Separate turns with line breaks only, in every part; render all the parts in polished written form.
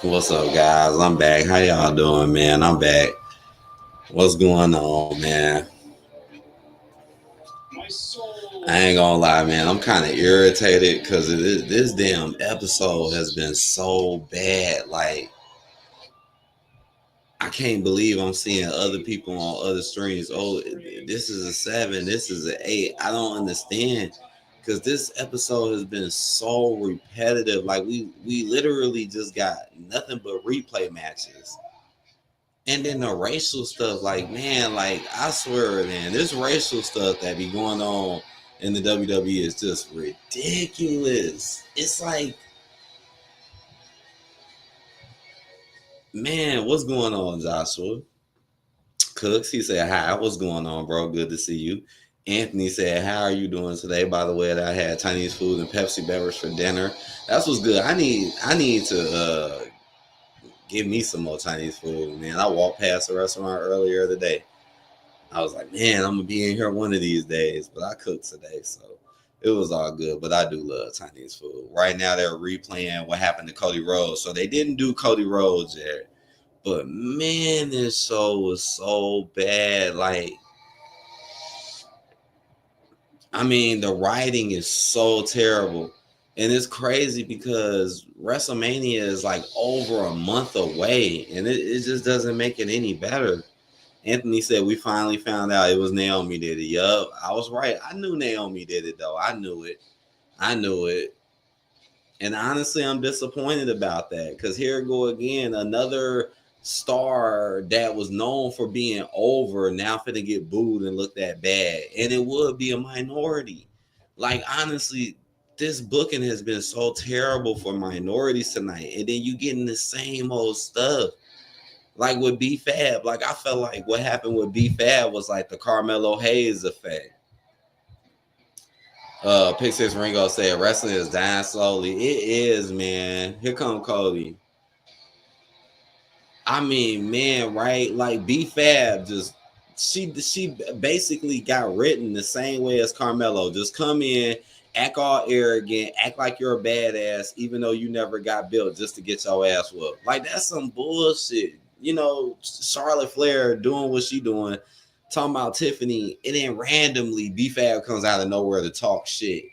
What's up, guys? I'm back. How y'all doing, man? I'm back. What's going on, man? I ain't gonna lie, man. I'm kind of irritated because this damn episode has been so bad. Like, I can't believe I'm seeing other people on other streams. Oh, this is a 7. This is an 8. I don't understand because this episode has been so repetitive. Like, we literally just got nothing but replay matches. And then the racial stuff, like, man, like, I swear, man, this racial stuff that be going on in the WWE is just ridiculous. It's like, man, what's going on, Joshua? Cooks, he said, hi, what's going on, bro? Good to see you. Anthony said, how are you doing today? By the way, that I had Chinese food and Pepsi beverage for dinner. That's what's good. I need to give me some more Chinese food, man. I walked past the restaurant earlier today. I was like, man, I'm gonna be in here one of these days, but I cooked today, so it was all good. But I do love Chinese food. Right now, they're replaying what happened to Cody Rhodes, so they didn't do Cody Rhodes yet. But man, this show was so bad. Like, I mean, the writing is so terrible. And it's crazy because WrestleMania is like over a month away, and it just doesn't make it any better. Anthony said, we finally found out it was Naomi did it. Yup, I was right. I knew Naomi did it, though. I knew it. And honestly, I'm disappointed about that because here we go again. Another star that was known for being over now finna get booed and look that bad. And it would be a minority. Like, honestly, this booking has been so terrible for minorities tonight. And then you getting the same old stuff. Like with B-Fab, like I felt like what happened with B-Fab was like the Carmelo Hayes effect. Pixis Ringo said wrestling is dying slowly. It is, man. Here come Cody. I mean, man, right? Like B-Fab just she basically got written the same way as Carmelo. Just come in, act all arrogant, act like you're a badass, even though you never got built just to get your ass whooped. Like that's some bullshit. You know, Charlotte Flair doing what she doing, talking about Tiffany, and then randomly B-Fab comes out of nowhere to talk shit.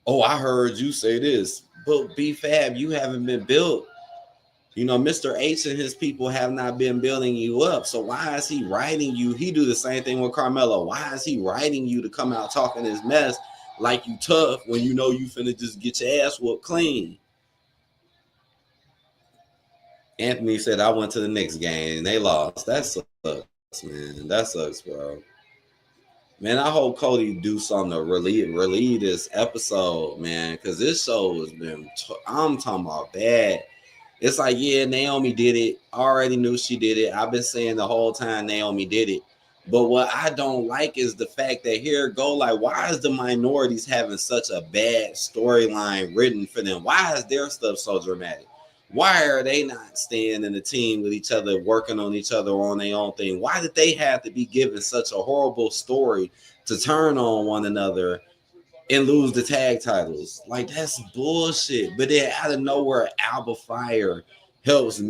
Oh, I heard you say this, but B-Fab, you haven't been built. You know, Mr. H and his people have not been building you up. So why is he writing you? He do the same thing with Carmelo. Why is he writing you to come out talking this mess like you tough when you know you finna just get your ass whooped clean? Anthony said, I went to the Knicks game and they lost. That sucks, man. That sucks, bro. Man, I hope Cody do something to relieve this episode, man, because this show has been, I'm talking about bad. It's like, yeah, Naomi did it. I already knew she did it. I've been saying the whole time Naomi did it. But what I don't like is the fact that here go, like, why is the minorities having such a bad storyline written for them? Why is their stuff so dramatic? Why are they not staying in the team with each other, working on each other on their own thing? Why did they have to be given such a horrible story to turn on one another and lose the tag titles? Like, that's bullshit. But then out of nowhere, Alba Fire helps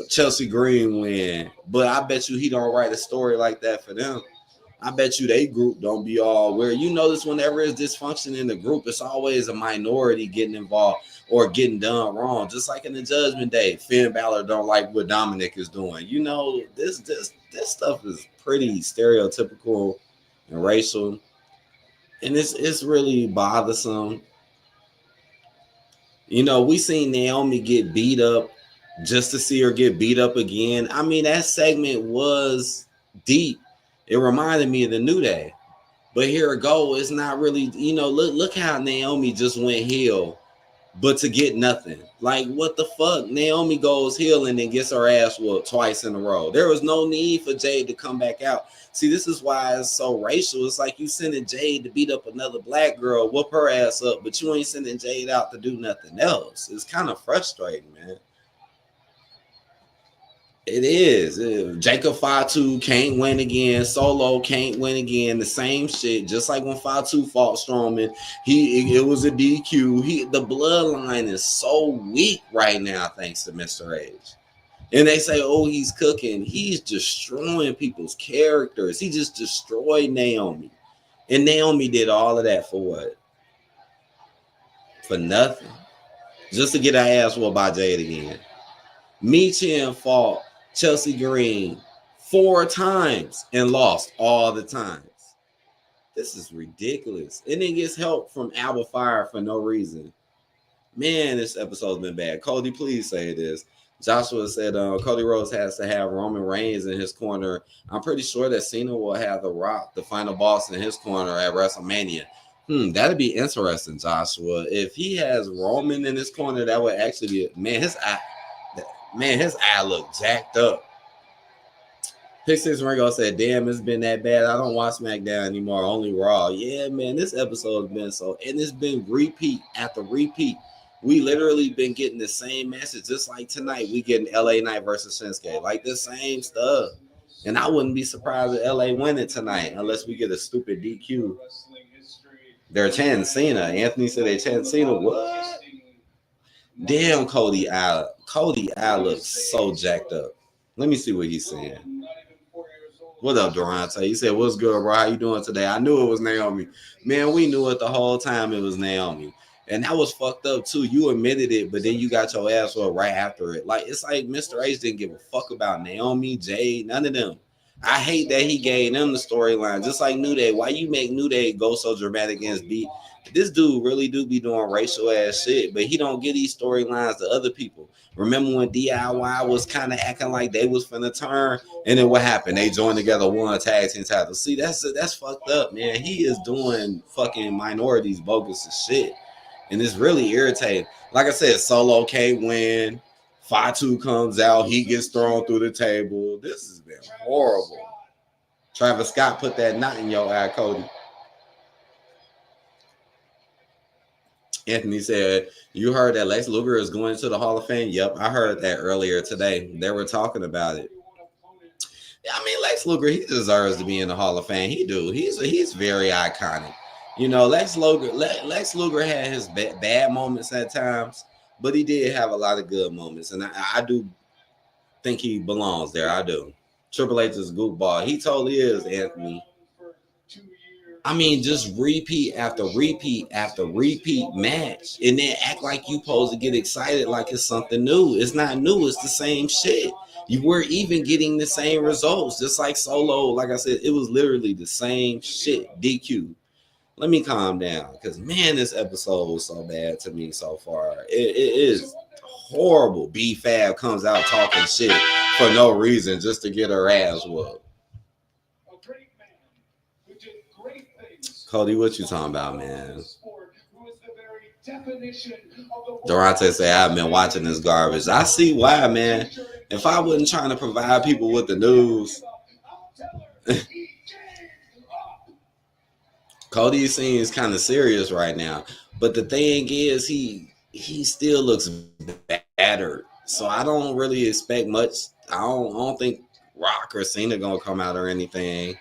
Chelsea Green win. But I bet you he don't write a story like that for them. I bet you they group don't be all where you notice whenever there's dysfunction in the group, it's always a minority getting involved or getting done wrong. Just like in the Judgment Day, Finn Balor don't like what Dominic is doing. You know, this stuff is pretty stereotypical and racial. And it's really bothersome. You know, we seen Naomi get beat up just to see her get beat up again. I mean, that segment was deep. It reminded me of the New Day. But here it go. It's not really, you know, look how Naomi just went heel, but to get nothing. Like, what the fuck? Naomi goes heel and then gets her ass whooped twice in a row. There was no need for Jade to come back out. See, this is why it's so racial. It's like you sending Jade to beat up another black girl, whoop her ass up, but you ain't sending Jade out to do nothing else. It's kind of frustrating, man. It is. Jacob Fatu can't win again. Solo can't win again. The same shit. Just like when Fatu fought Strowman, it was a DQ. The bloodline is so weak right now, thanks to Mr. H. And they say, oh, he's cooking. He's destroying people's characters. He just destroyed Naomi. And Naomi did all of that for what? For nothing. Just to get her ass whooped by Jade again. Michin fought Chelsea Green 4 times and lost all the times. This is ridiculous. And then gets help from Alba Fire for no reason. Man, this episode's been bad. Cody, please say this. Joshua said Cody Rhodes has to have Roman Reigns in his corner. I'm pretty sure that Cena will have The Rock, the final boss, in his corner at WrestleMania. That'd be interesting, Joshua. If he has Roman in his corner, that would actually be his eye looked jacked up. Pick6 Ringo said, damn, it's been that bad. I don't watch SmackDown anymore, only Raw. Yeah, man, this episode has been so, and it's been repeat after repeat. We literally been getting the same message, just like tonight. We getting LA Knight versus Shinsuke, like the same stuff. And I wouldn't be surprised if LA win it tonight, unless we get a stupid DQ. They're chanting Cena. Anthony said they chanting Cena. What? Damn, Cody eye looks so jacked up. Let me see what he's saying. What up, Durante? He said, what's good, bro? How you doing today? I knew it was Naomi. Man, we knew it the whole time it was Naomi. And that was fucked up, too. You admitted it, but then you got your ass up right after it. Like, it's like Mr. H didn't give a fuck about Naomi, Jade, none of them. I hate that he gave them the storyline, just like New Day. Why you make New Day go so dramatic against B? This dude really do be doing racial ass shit, but he don't get these storylines to other people. Remember when DIY was kind of acting like they was finna turn, and then what happened? They joined together, one tag team title. See, that's fucked up, man. He is doing fucking minorities bogus as shit, and it's really irritating. Like I said, Solo can't win. Fatu comes out, he gets thrown through the table. This has been horrible. Travis Scott put that knot in your eye, Cody. Anthony said, you heard that Lex Luger is going to the Hall of Fame? Yep, I heard that earlier today. They were talking about it. I mean, Lex Luger, he deserves to be in the Hall of Fame. He do. He's very iconic. You know, Lex Luger had his bad moments at times, but he did have a lot of good moments. And I do think he belongs there. I do. Triple H is goofball. He totally is, Anthony. I mean, just repeat after repeat after repeat match, and then act like you supposed to get excited like it's something new. It's not new. It's the same shit. You were even getting the same results, just like Solo. Like I said, it was literally the same shit. DQ. Let me calm down, because man, this episode was so bad to me so far. It is horrible. B-Fab comes out talking shit for no reason, just to get her ass whooped. Cody, what you talking about, man? Durante say, I've been watching this garbage. I see why, man. If I wasn't trying to provide people with the news, Cody seems kind of serious right now. But the thing is, he still looks battered. So I don't really expect much. I don't think Rock or Cena gonna come out or anything.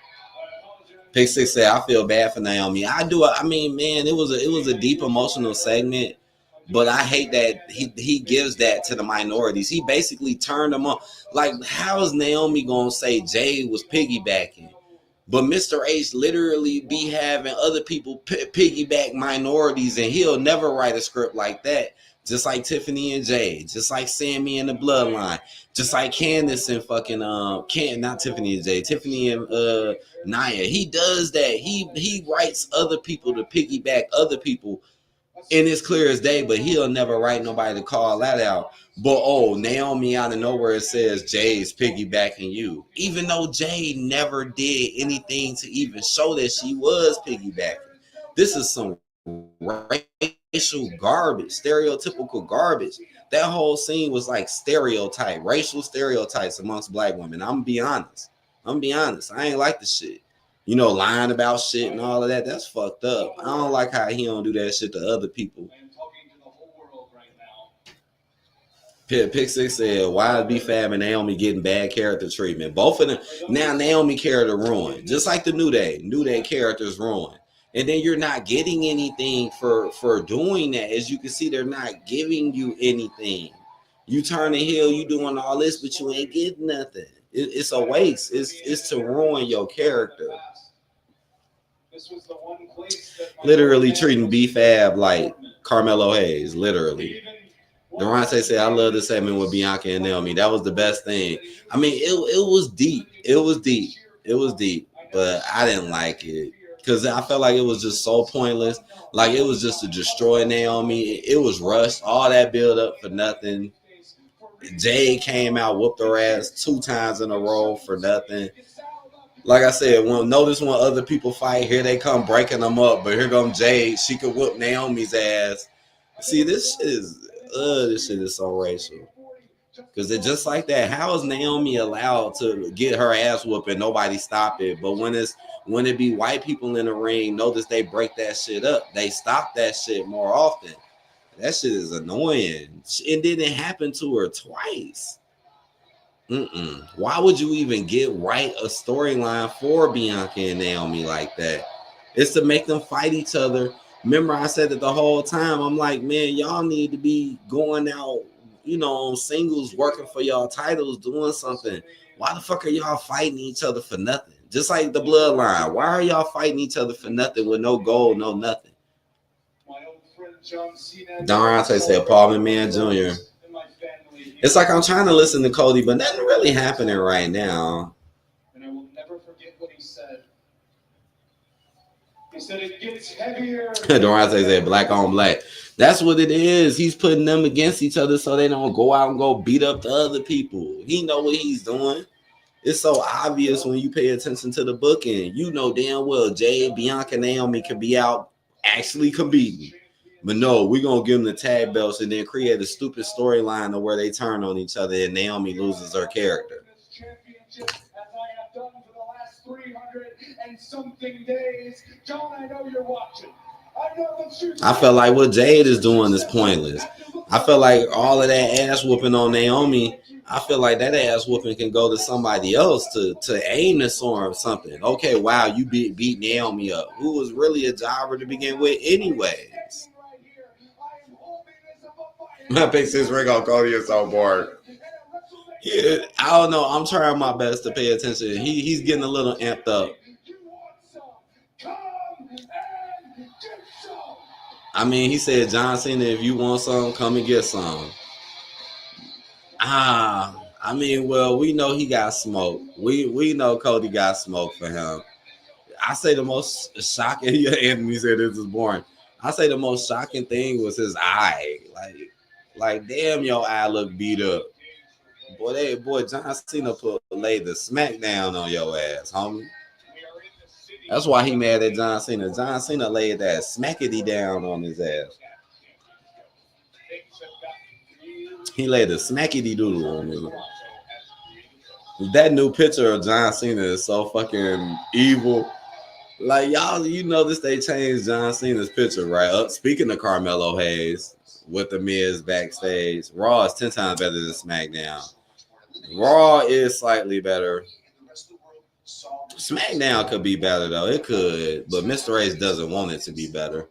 Pick6 said, I feel bad for Naomi. I do. I mean, man, it was a deep emotional segment, but I hate that he gives that to the minorities. He basically turned them on. Like, how is Naomi gonna say Jay was piggybacking? But Mr. H literally be having other people piggyback minorities, and he'll never write a script like that. Just like Tiffany and Jay, just like Sammy and the Bloodline, just like Candace and fucking not Tiffany and Jay, Tiffany and Nia. He does that. He writes other people to piggyback other people, and it's clear as day. But he'll never write nobody to call that out. But Naomi out of nowhere says Jay's piggybacking you, even though Jay never did anything to even show that she was piggybacking. This is some racial garbage, stereotypical garbage. That whole scene was like racial stereotypes amongst black women. I'm gonna be honest. I ain't like the shit. You know, lying about shit and all of that. That's fucked up. I don't like how he don't do that shit to other people. Pick Six said, "Why is B-Fab and Naomi getting bad character treatment? Both of them now. Naomi character ruined, just like the New Day. New Day characters ruined, and then you're not getting anything for doing that. As you can see, they're not giving you anything. You turn the heel, you doing all this, but you ain't getting nothing. It's a waste. It's to ruin your character. Literally treating B-Fab like Carmelo Hayes. Literally." Durante said, "I love the segment with Bianca and Naomi. That was the best thing. I mean, it was deep. It was deep. It was deep. But I didn't like it because I felt like it was just so pointless. Like it was just to destroy Naomi. It was rushed. All that build up for nothing. Jade came out, whooped her ass 2 times in a row for nothing. Like I said, notice when other people fight, here they come breaking them up. But here comes Jade. She could whoop Naomi's ass. See, this shit is so racial. Because it's just like that. How is Naomi allowed to get her ass whooped and nobody stop it? But when it be white people in the ring, notice they break that shit up. They stop that shit more often. That shit is annoying. It didn't happen to her twice. Why would you even write a storyline for Bianca and Naomi like that? It's to make them fight each other. Remember, I said that the whole time. I'm like, man, y'all need to be going out, on singles, working for y'all titles, doing something. Why the fuck are y'all fighting each other for nothing? Just like the Bloodline. Why are y'all fighting each other for nothing with no goal, no nothing? Durante said, Paul McMahon Jr. It's like I'm trying to listen to Cody, but nothing really happening right now.
And I will never forget what he said. He said it gets heavier.
Durante said black on black. That's what it is. He's putting them against each other so they don't go out and go beat up the other people. He know what he's doing. It's so obvious when you pay attention to the booking. You know damn well Jade, Bianca, Naomi could be out actually competing. But no, we're going to give them the tag belts and then create a stupid storyline of where they turn on each other and Naomi loses her character. I felt like what Jade is doing is pointless. I feel like all of that ass whooping on Naomi, I feel like that ass whooping can go to somebody else to aim this or something. Okay, wow, you beat Naomi up, who was really a jobber to begin with anyways. My big sis ring on Cody is so bored. Yeah, I don't know. I'm trying my best to pay attention. He's getting a little amped up. I mean, he said, John Cena, if you want some, come and get some. I mean, well, we know he got smoke. We know Cody got smoke for him. I say the most shocking, Anthony said this is boring. I say the most shocking thing was his eye. Like damn, your eye look beat up. Boy, John Cena laid the SmackDown on your ass, homie. That's why he mad at John Cena. John Cena laid that smackety down on his ass. He laid a smackety doodle on me. That new picture of John Cena is so fucking evil. Like y'all, you notice they changed John Cena's picture, right? Speaking of Carmelo Hayes with the Miz backstage, Raw is 10 times better than SmackDown. Raw is slightly better. SmackDown could be better though. It could, but Mr. Ace doesn't want it to be better.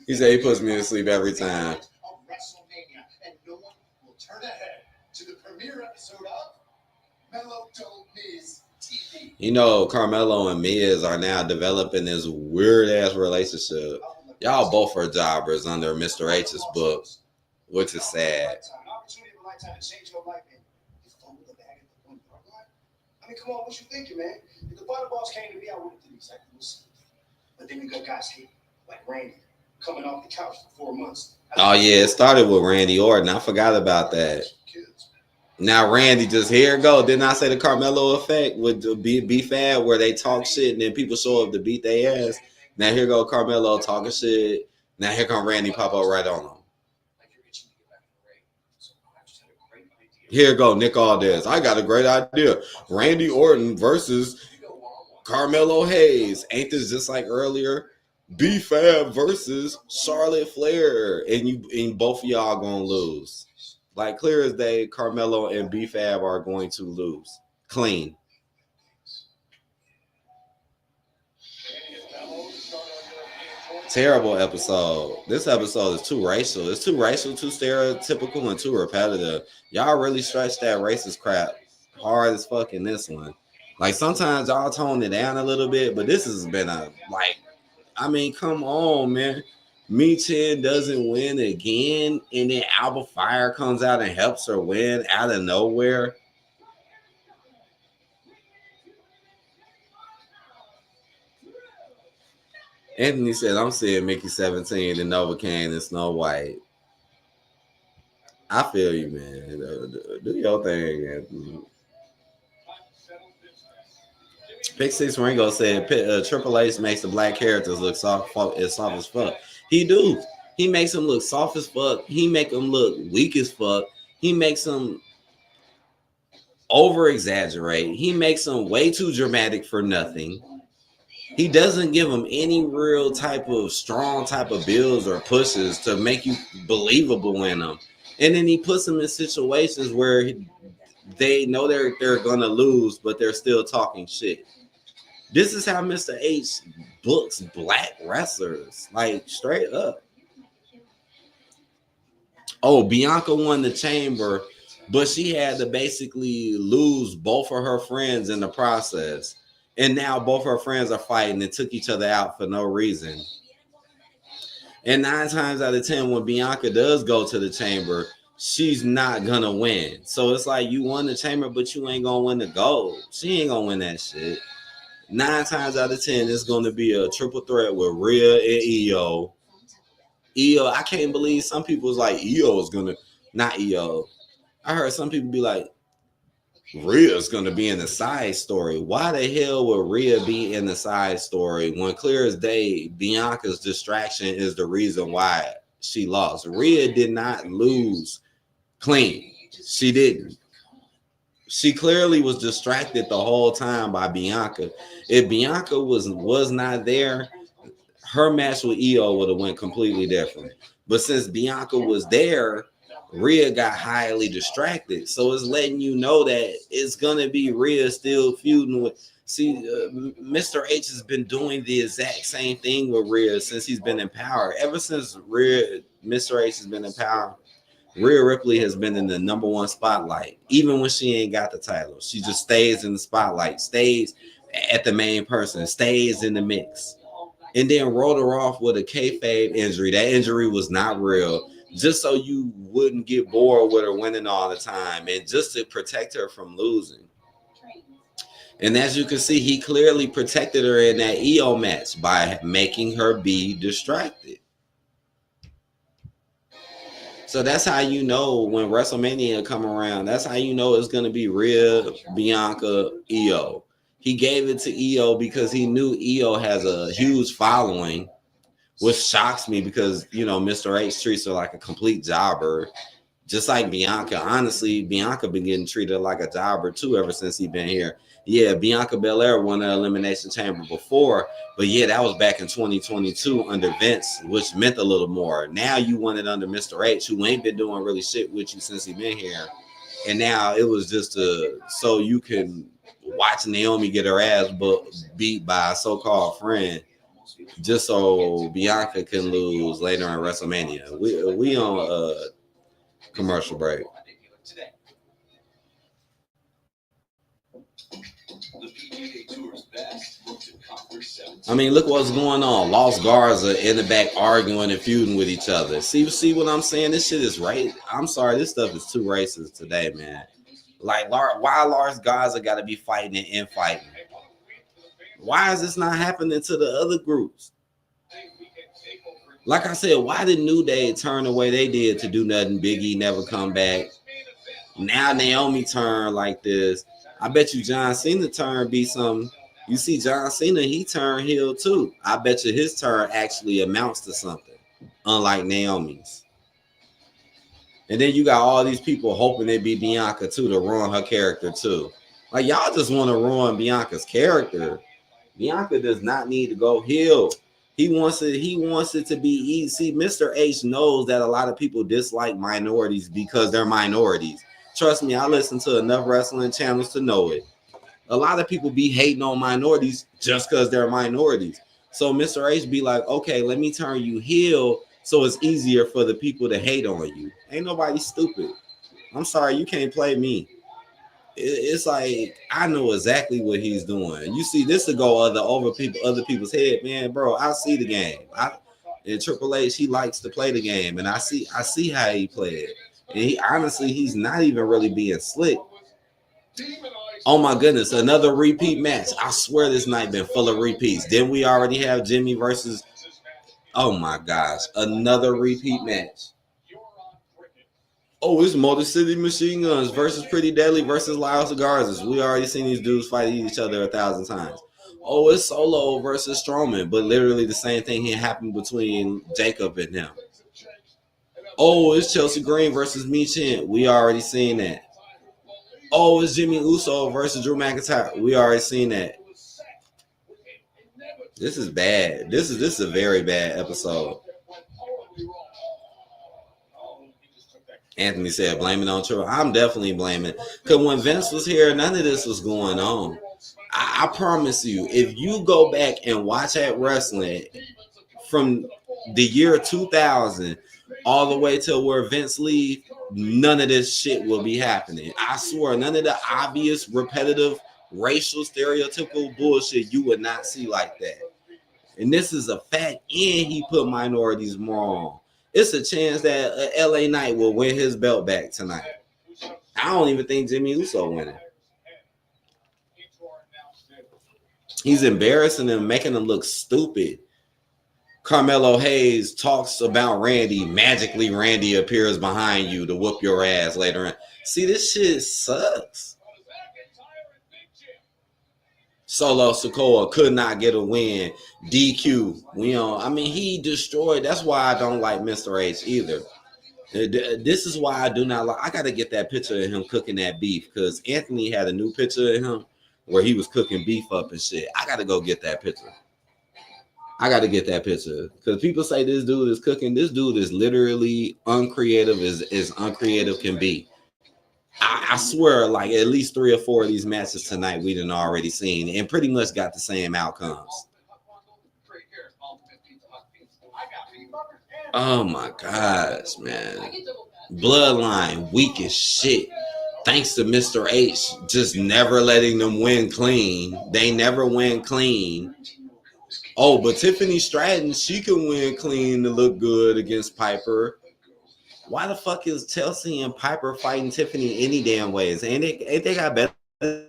He said he puts me to sleep every time. You know, Carmelo and Miz are now developing this weird ass relationship. Y'all both are jobbers under Mr. H's book, which is sad.
I mean, come on, what you thinking, man? If the Butter Boss came to me, I would have did exactly the same. But then you got guys here, like Randy, coming off the couch for 4 months.
Oh, yeah, it started with Randy Orton. I forgot about that. Now, Randy, just here it go. Didn't I say the Carmelo effect with the B-Fab where they talk shit and then people show up to beat their ass? Now, here go Carmelo talking shit. Now, here come Randy pop up right on him. Here go Nick Aldis. I got a great idea. Randy Orton versus Carmelo Hayes. Ain't this just like earlier B-Fab versus Charlotte Flair, and both of y'all gonna lose. Like clear as day, Carmelo and B-Fab are going to lose clean. Terrible episode. This episode is too racial. It's too racial, too stereotypical, and too repetitive. Y'all really stretched that racist crap hard as fuck in this one. Like sometimes y'all tone it down a little bit, but this has been a like. I mean, come on, man. Michin doesn't win again, and then Alba Fire comes out and helps her win out of nowhere. Anthony said, I'm seeing Mickey 17 and Novocaine and Snow White. I feel you, man. Do your thing, Anthony. Pick Six Ringo said Triple H makes the black characters look soft as fuck. He do. He makes them look soft as fuck. He make them look weak as fuck. He makes them over exaggerate. He makes them way too dramatic for nothing. He doesn't give them any real type of strong type of builds or pushes to make you believable in them. And then he puts them in situations where they know they're gonna lose, but they're still talking shit. This is how Mr. H books black wrestlers, like straight up. Oh, Bianca won the chamber, but she had to basically lose both of her friends in the process. And now both her friends are fighting and took each other out for no reason. And 9 times out of 10, when Bianca does go to the chamber, she's not gonna win. So it's like you won the chamber, but you ain't gonna win the gold. She ain't gonna win that shit. 9 times out of 10, it's gonna be a triple threat with Rhea and Io. Io, I can't believe some people was like Io is gonna, not Io. I heard some people be like, Rhea's gonna be in the side story. Why the hell would Rhea be in the side story when clear as day Bianca's distraction is the reason why she lost? Rhea did not lose clean. She didn't. She clearly was distracted the whole time by Bianca. If Bianca was not there, her match with Io would have went completely different. But since Bianca was there, Rhea got highly distracted. So it's letting you know that it's going to be Rhea still feuding with. See, Mr. H has been doing the exact same thing with Rhea since he's been in power. Ever since Mr. H has been in power, Rhea Ripley has been in the number one spotlight. Even when she ain't got the title, she just stays in the spotlight, stays at the main person, stays in the mix. And then wrote her off with a kayfabe injury. That injury was not real. Just so you wouldn't get bored with her winning all the time and just to protect her from losing. And as you can see, he clearly protected her in that Io match by making her be distracted. So that's how you know when WrestleMania come around, that's how you know it's going to be Rhea, Bianca, Io. He gave it to Io because he knew Io has a huge following, which shocks me because, you know, Mr. H treats her like a complete jobber, just like Bianca. Honestly, Bianca been getting treated like a jobber too ever since he been here. Yeah, Bianca Belair won the Elimination Chamber before, but yeah, that was back in 2022 under Vince, which meant a little more. Now you won it under Mr. H, who ain't been doing really shit with you since he been here. And now it was just so you can watch Naomi get her ass beat by a so-called friend, just so Bianca can lose later in WrestleMania. We on a commercial break. I mean, look what's going on. Lost Garza in the back arguing and feuding with each other. See what I'm saying? This shit is right. I'm sorry, this stuff is too racist today, man. Like, why Lars Garza got to be fighting and infighting? Why is this not happening to the other groups? Like I said, why did New Day turn the way they did to do nothing? Biggie never come back. Now Naomi turn like this. I bet you John Cena turn be some. You see John Cena, he turned heel too. I bet you his turn actually amounts to something, unlike Naomi's. And then you got all these people hoping it be Bianca too to ruin her character too. Like, y'all just want to ruin Bianca's character. Bianca does not need to go heel. He wants it to be easy. See, Mr. H knows that a lot of people dislike minorities because they're minorities. Trust me, I listen to enough wrestling channels to know it. A lot of people be hating on minorities just because they're minorities. So Mr. H be like, okay, let me turn you heel so it's easier for the people to hate on you. Ain't nobody stupid. I'm sorry, you can't play me. It's like I know exactly what he's doing. You see, this to go other people's head, man, bro. I see the game. And Triple H, he likes to play the game, and I see how he played. And he's not even really being slick. Oh my goodness, another repeat match. I swear this night been full of repeats. Then we already have Jimmy versus. Oh my gosh, another repeat match. Oh, it's Motor City Machine Guns versus Pretty Deadly versus Lyles Garza. We already seen these dudes fight each other 1,000 times. Oh, it's Solo versus Strowman, but literally the same thing here happened between Jacob and him. Oh, it's Chelsea Green versus Michin. We already seen that. Oh, it's Jimmy Uso versus Drew McIntyre. We already seen that. This is bad. This is a very bad episode. Anthony said, blame it on Triple. I'm definitely blaming it. Because when Vince was here, none of this was going on. I promise you, if you go back and watch that wrestling from the year 2000 all the way till where Vince leave, none of this shit will be happening. I swear, none of the obvious, repetitive, racial, stereotypical bullshit you would not see like that. And this is a fact, and he put minorities more on. It's a chance that LA Knight will win his belt back tonight. I don't even think Jimmy Uso winning. He's embarrassing them, making them look stupid. Carmelo Hayes talks about Randy. Magically, Randy appears behind you to whoop your ass later on. See, this shit sucks. Solo Sikoa could not get a win. DQ. He destroyed. That's why I don't like Mr. H either. This is why I do not like. I got to get that picture of him cooking that beef because Anthony had a new picture of him where he was cooking beef up and shit. I got to go get that picture. Because people say this dude is cooking. This dude is literally uncreative as uncreative can be. I swear, like at least 3 or 4 of these matches tonight we done already seen and pretty much got the same outcomes. Oh my gosh, man. Bloodline weak as shit. Thanks to Mr. H just never letting them win clean. They never win clean. Oh, but Tiffany Stratton, she can win clean to look good against Piper. Why the fuck is Chelsea and Piper fighting Tiffany any damn ways? Ain't they got better? Why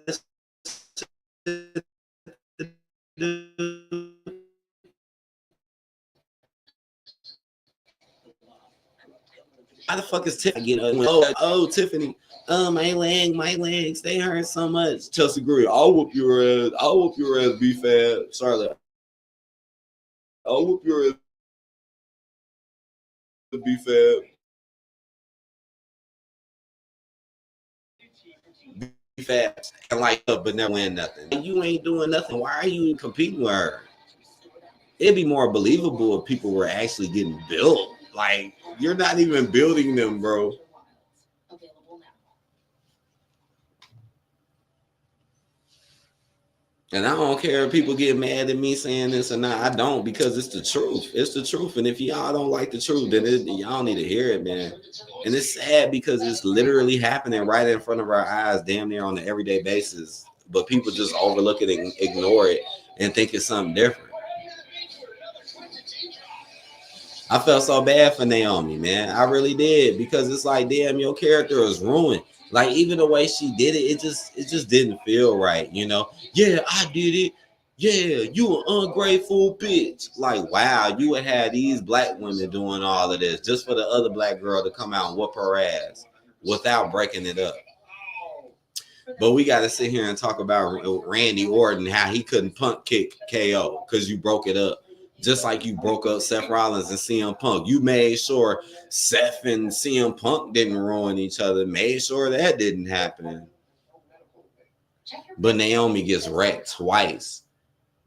the fuck is Tiffany? Oh, Tiffany. My legs, they hurt so much. Chelsea Green, I'll whoop your ass, be fat. Charlotte, I'll whoop your ass, be fat. Fast and like her, but never win nothing. You ain't doing nothing. Why are you competing with her? It'd be more believable if people were actually getting built. Like you're not even building them, bro. And I don't care if people get mad at me saying this or not. I don't, because it's the truth. It's the truth. And if y'all don't like the truth, then y'all need to hear it, man. And it's sad because it's literally happening right in front of our eyes, damn near on an everyday basis. But people just overlook it and ignore it and think it's something different. I felt so bad for Naomi, man. I really did, because it's like, damn, your character is ruined. Like, even the way she did it, it just didn't feel right, you know? Yeah, I did it. Yeah, you an ungrateful bitch. Like, wow, you would have these black women doing all of this just for the other black girl to come out and whoop her ass without breaking it up. But we got to sit here and talk about Randy Orton, how he couldn't punt kick KO because you broke it up. Just like you broke up Seth Rollins and CM Punk. You made sure Seth and CM Punk didn't ruin each other. Made sure that didn't happen. But Naomi gets wrecked twice.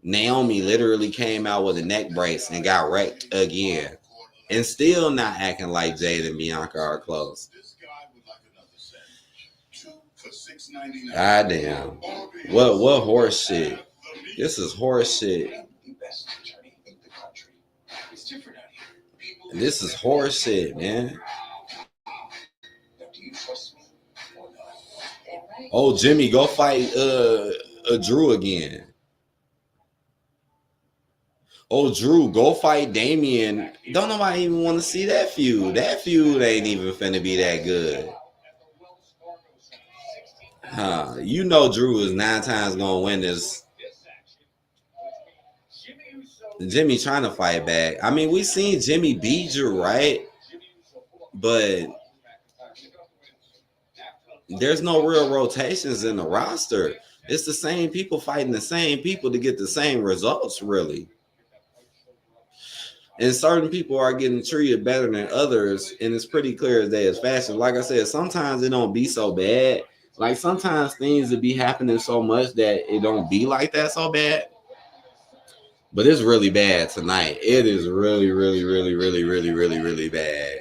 Naomi literally came out with a neck brace and got wrecked again. And still not acting like Jade and Bianca are close. God damn. What horse shit? This is horse shit. This is horse shit, man. Oh, Jimmy, go fight Drew again. Oh, Drew, go fight Damian. Don't nobody even want to see that feud. That feud ain't even finna be that good. Huh. You know Drew is 9 times gonna win this. Jimmy trying to fight back. I mean, we seen Jimmy beat Drew, right? But there's no real rotations in the roster. It's the same people fighting the same people to get the same results, really. And certain people are getting treated better than others, and it's pretty clear as day is fashion. Like I said, sometimes it don't be so bad. Like sometimes things would be happening so much that it don't be like that so bad. But it's really bad tonight. It is really, really, really, really, really, really, really bad.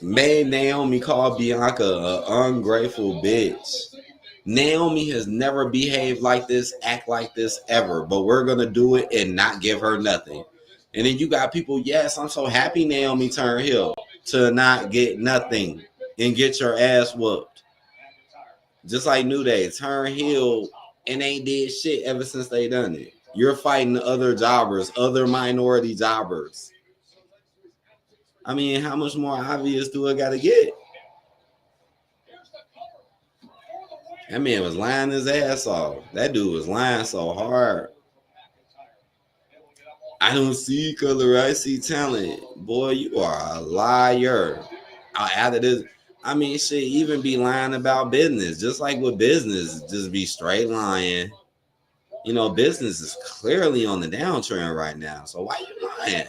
Made Naomi call Bianca an ungrateful bitch. Naomi has never behaved like this, act like this ever, but we're going to do it and not give her nothing. And then you got people, yes, I'm so happy Naomi turned heel to not get nothing and get your ass whooped. Just like New Day, turn heel and ain't did shit ever since they done it. You're fighting other jobbers, other minority jobbers. I mean, how much more obvious do it got to get? That man was lying his ass off. That dude was lying so hard. I don't see color. I see talent. Boy, you are a liar. Out of this, I mean, shit, even be lying about business. Just like with business, just be straight lying. You know, business is clearly on the downtrend right now. So why you lying?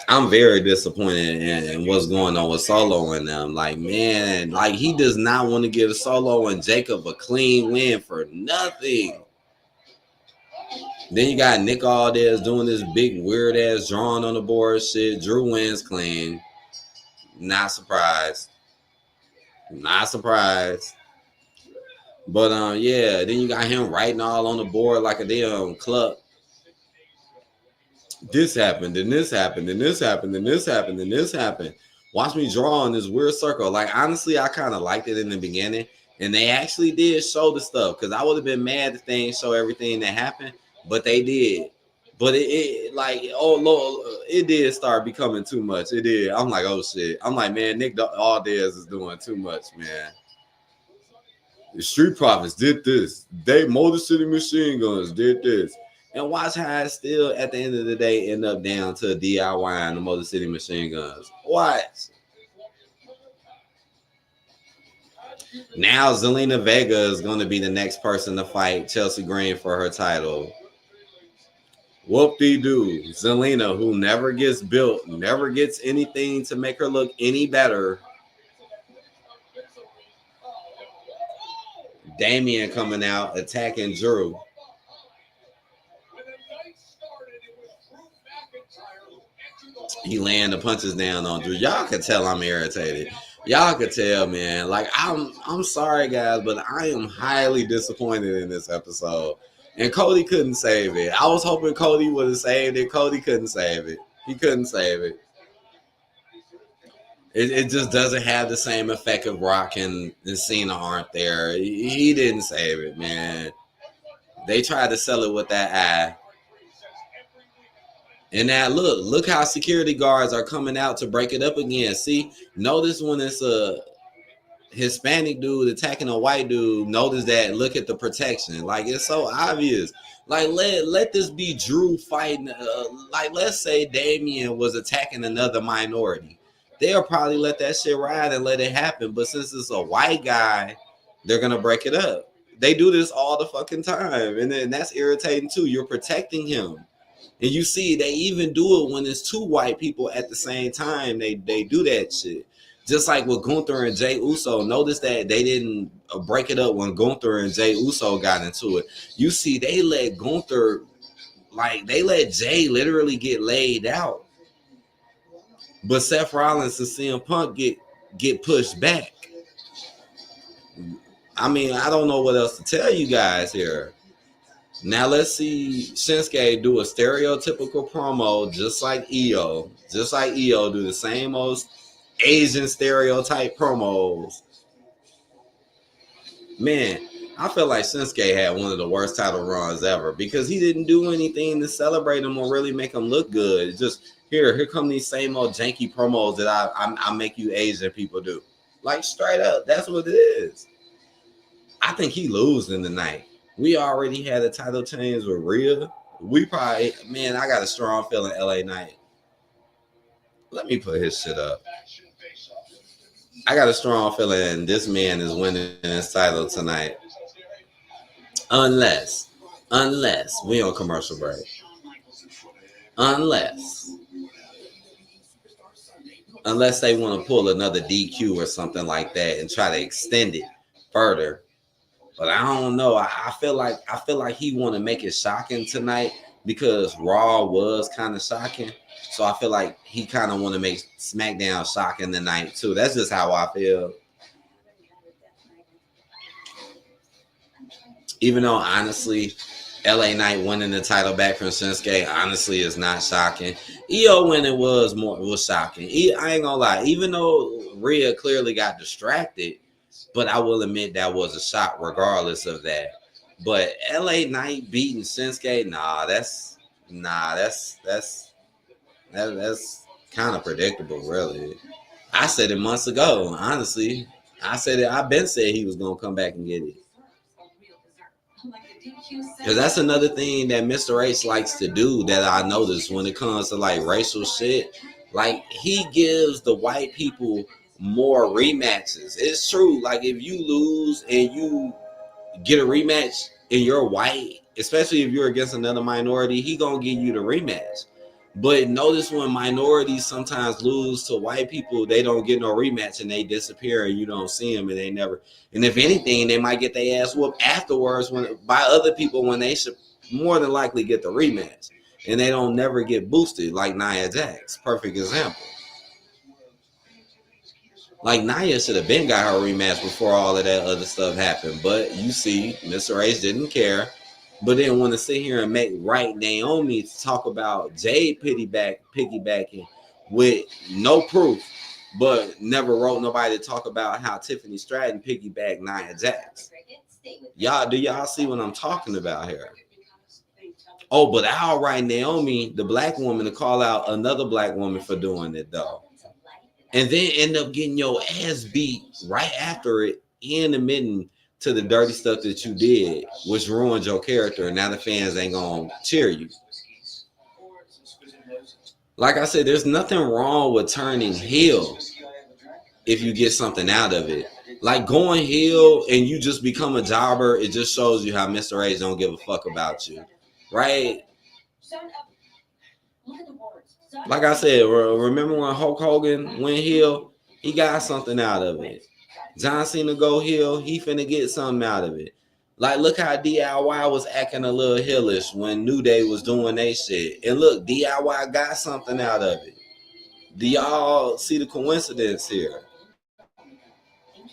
I'm very disappointed in what's going on with Solo and them. Like, man, like he does not want to give Solo and Jacob a clean win for nothing. Then you got Nick Aldez doing this big weird ass drawing on the board shit. Drew wins clean. Not surprised. Not surprised. But yeah, then you got him writing all on the board like a damn club. This happened, and this happened, and this happened, and this happened, and this happened. Watch me draw in this weird circle. Like, honestly, I kind of liked it in the beginning. And they actually did show the stuff. Because I would have been mad if they didn't show everything that happened. But they did. But it like, oh, Lord, it did start becoming too much. It did. I'm like, oh, shit. I'm like, man, Nick Aldez is doing too much, man. The Street Profits did this. They Motor City Machine Guns did this. And watch how it still, at the end of the day, end up down to DIY and the Motor City Machine Guns. Watch. Now Zelina Vega is going to be the next person to fight Chelsea Green for her title. Whoop-de-doo. Zelina, who never gets built, never gets anything to make her look any better. Damian coming out, attacking Drew. He laying the punches down on Drew. Y'all can tell I'm irritated. Y'all could tell, man. Like, I'm sorry, guys, but I am highly disappointed in this episode. And Cody couldn't save it. I was hoping Cody would have saved it. Cody couldn't save it. He couldn't save it. It just doesn't have the same effect of Rock and Cena aren't there. He didn't save it, man. They tried to sell it with that eye. And now look how security guards are coming out to break it up again. See, notice when it's a Hispanic dude attacking a white dude, notice that, look at the protection. Like, it's so obvious. Like, let this be Drew fighting. Like, let's say Damian was attacking another minority. They'll probably let that shit ride and let it happen. But since it's a white guy, they're going to break it up. They do this all the fucking time. And then that's irritating too. You're protecting him. And you see, they even do it when it's two white people at the same time. They do that shit. Just like with Gunther and Jey Uso. Notice that they didn't break it up when Gunther and Jey Uso got into it. You see, they let Gunther, like, they let Jey literally get laid out. But Seth Rollins and CM Punk get pushed back. I mean, I don't know what else to tell you guys here. Now let's see Shinsuke do a stereotypical promo just like EO. Just like EO do the same old Asian stereotype promos. Man, I feel like Shinsuke had one of the worst title runs ever because he didn't do anything to celebrate him or really make him look good. It's just here come these same old janky promos that I make you Asian people do. Like straight up, that's what it is. I think he losing tonight. We already had a title change with Rhea. We probably, man, I got a strong feeling LA Knight. Let me put his shit up. I got a strong feeling this man is winning his title tonight. Unless we on commercial break. Unless they want to pull another DQ or something like that and try to extend it further. But I don't know. I feel like he want to make it shocking tonight because Raw was kind of shocking. So I feel like he kind of want to make SmackDown shocking tonight too. That's just how I feel. Even though honestly, LA Knight winning the title back from Shinsuke honestly is not shocking. EO winning was shocking. I ain't gonna lie. Even though Rhea clearly got distracted. But I will admit that was a shock regardless of that. But LA Knight beating Shinsuke, that's kind of predictable, really. I said it months ago, honestly. I've been said he was gonna come back and get it. Because that's another thing that Mr. H likes to do that I noticed when it comes to like racial shit. Like he gives the white people more rematches. It's true. Like if you lose and you get a rematch and you're white, especially if you're against another minority, he gonna give you the rematch. But notice when minorities sometimes lose to white people, they don't get no rematch and they disappear and you don't see them and they never. And if anything, they might get their ass whooped afterwards by other people when they should more than likely get the rematch. And they don't never get boosted like Nia Jax. Perfect example. Like Nia should have been got her rematch before all of that other stuff happened. But you see, Mr. H didn't care. But didn't want to sit here and make right Naomi to talk about Jade piggybacking with no proof, but never wrote nobody to talk about how Tiffany Stratton piggybacked Nia Jax. Do y'all see what I'm talking about here? Oh, but I'll write Naomi, the black woman, to call out another black woman for doing it though. And then end up getting your ass beat right after it and admitting to the dirty stuff that you did, which ruined your character, and now the fans ain't gonna cheer you. Like I said, there's nothing wrong with turning heel if you get something out of it. Like going heel and you just become a jobber, it just shows you how Mr. H don't give a fuck about you, right? Like I said, remember when Hulk Hogan went heel? He got something out of it. John Cena go heel, he finna get something out of it. Like, look how DIY was acting a little heelish when New Day was doing they shit. And look, DIY got something out of it. Do y'all see the coincidence here?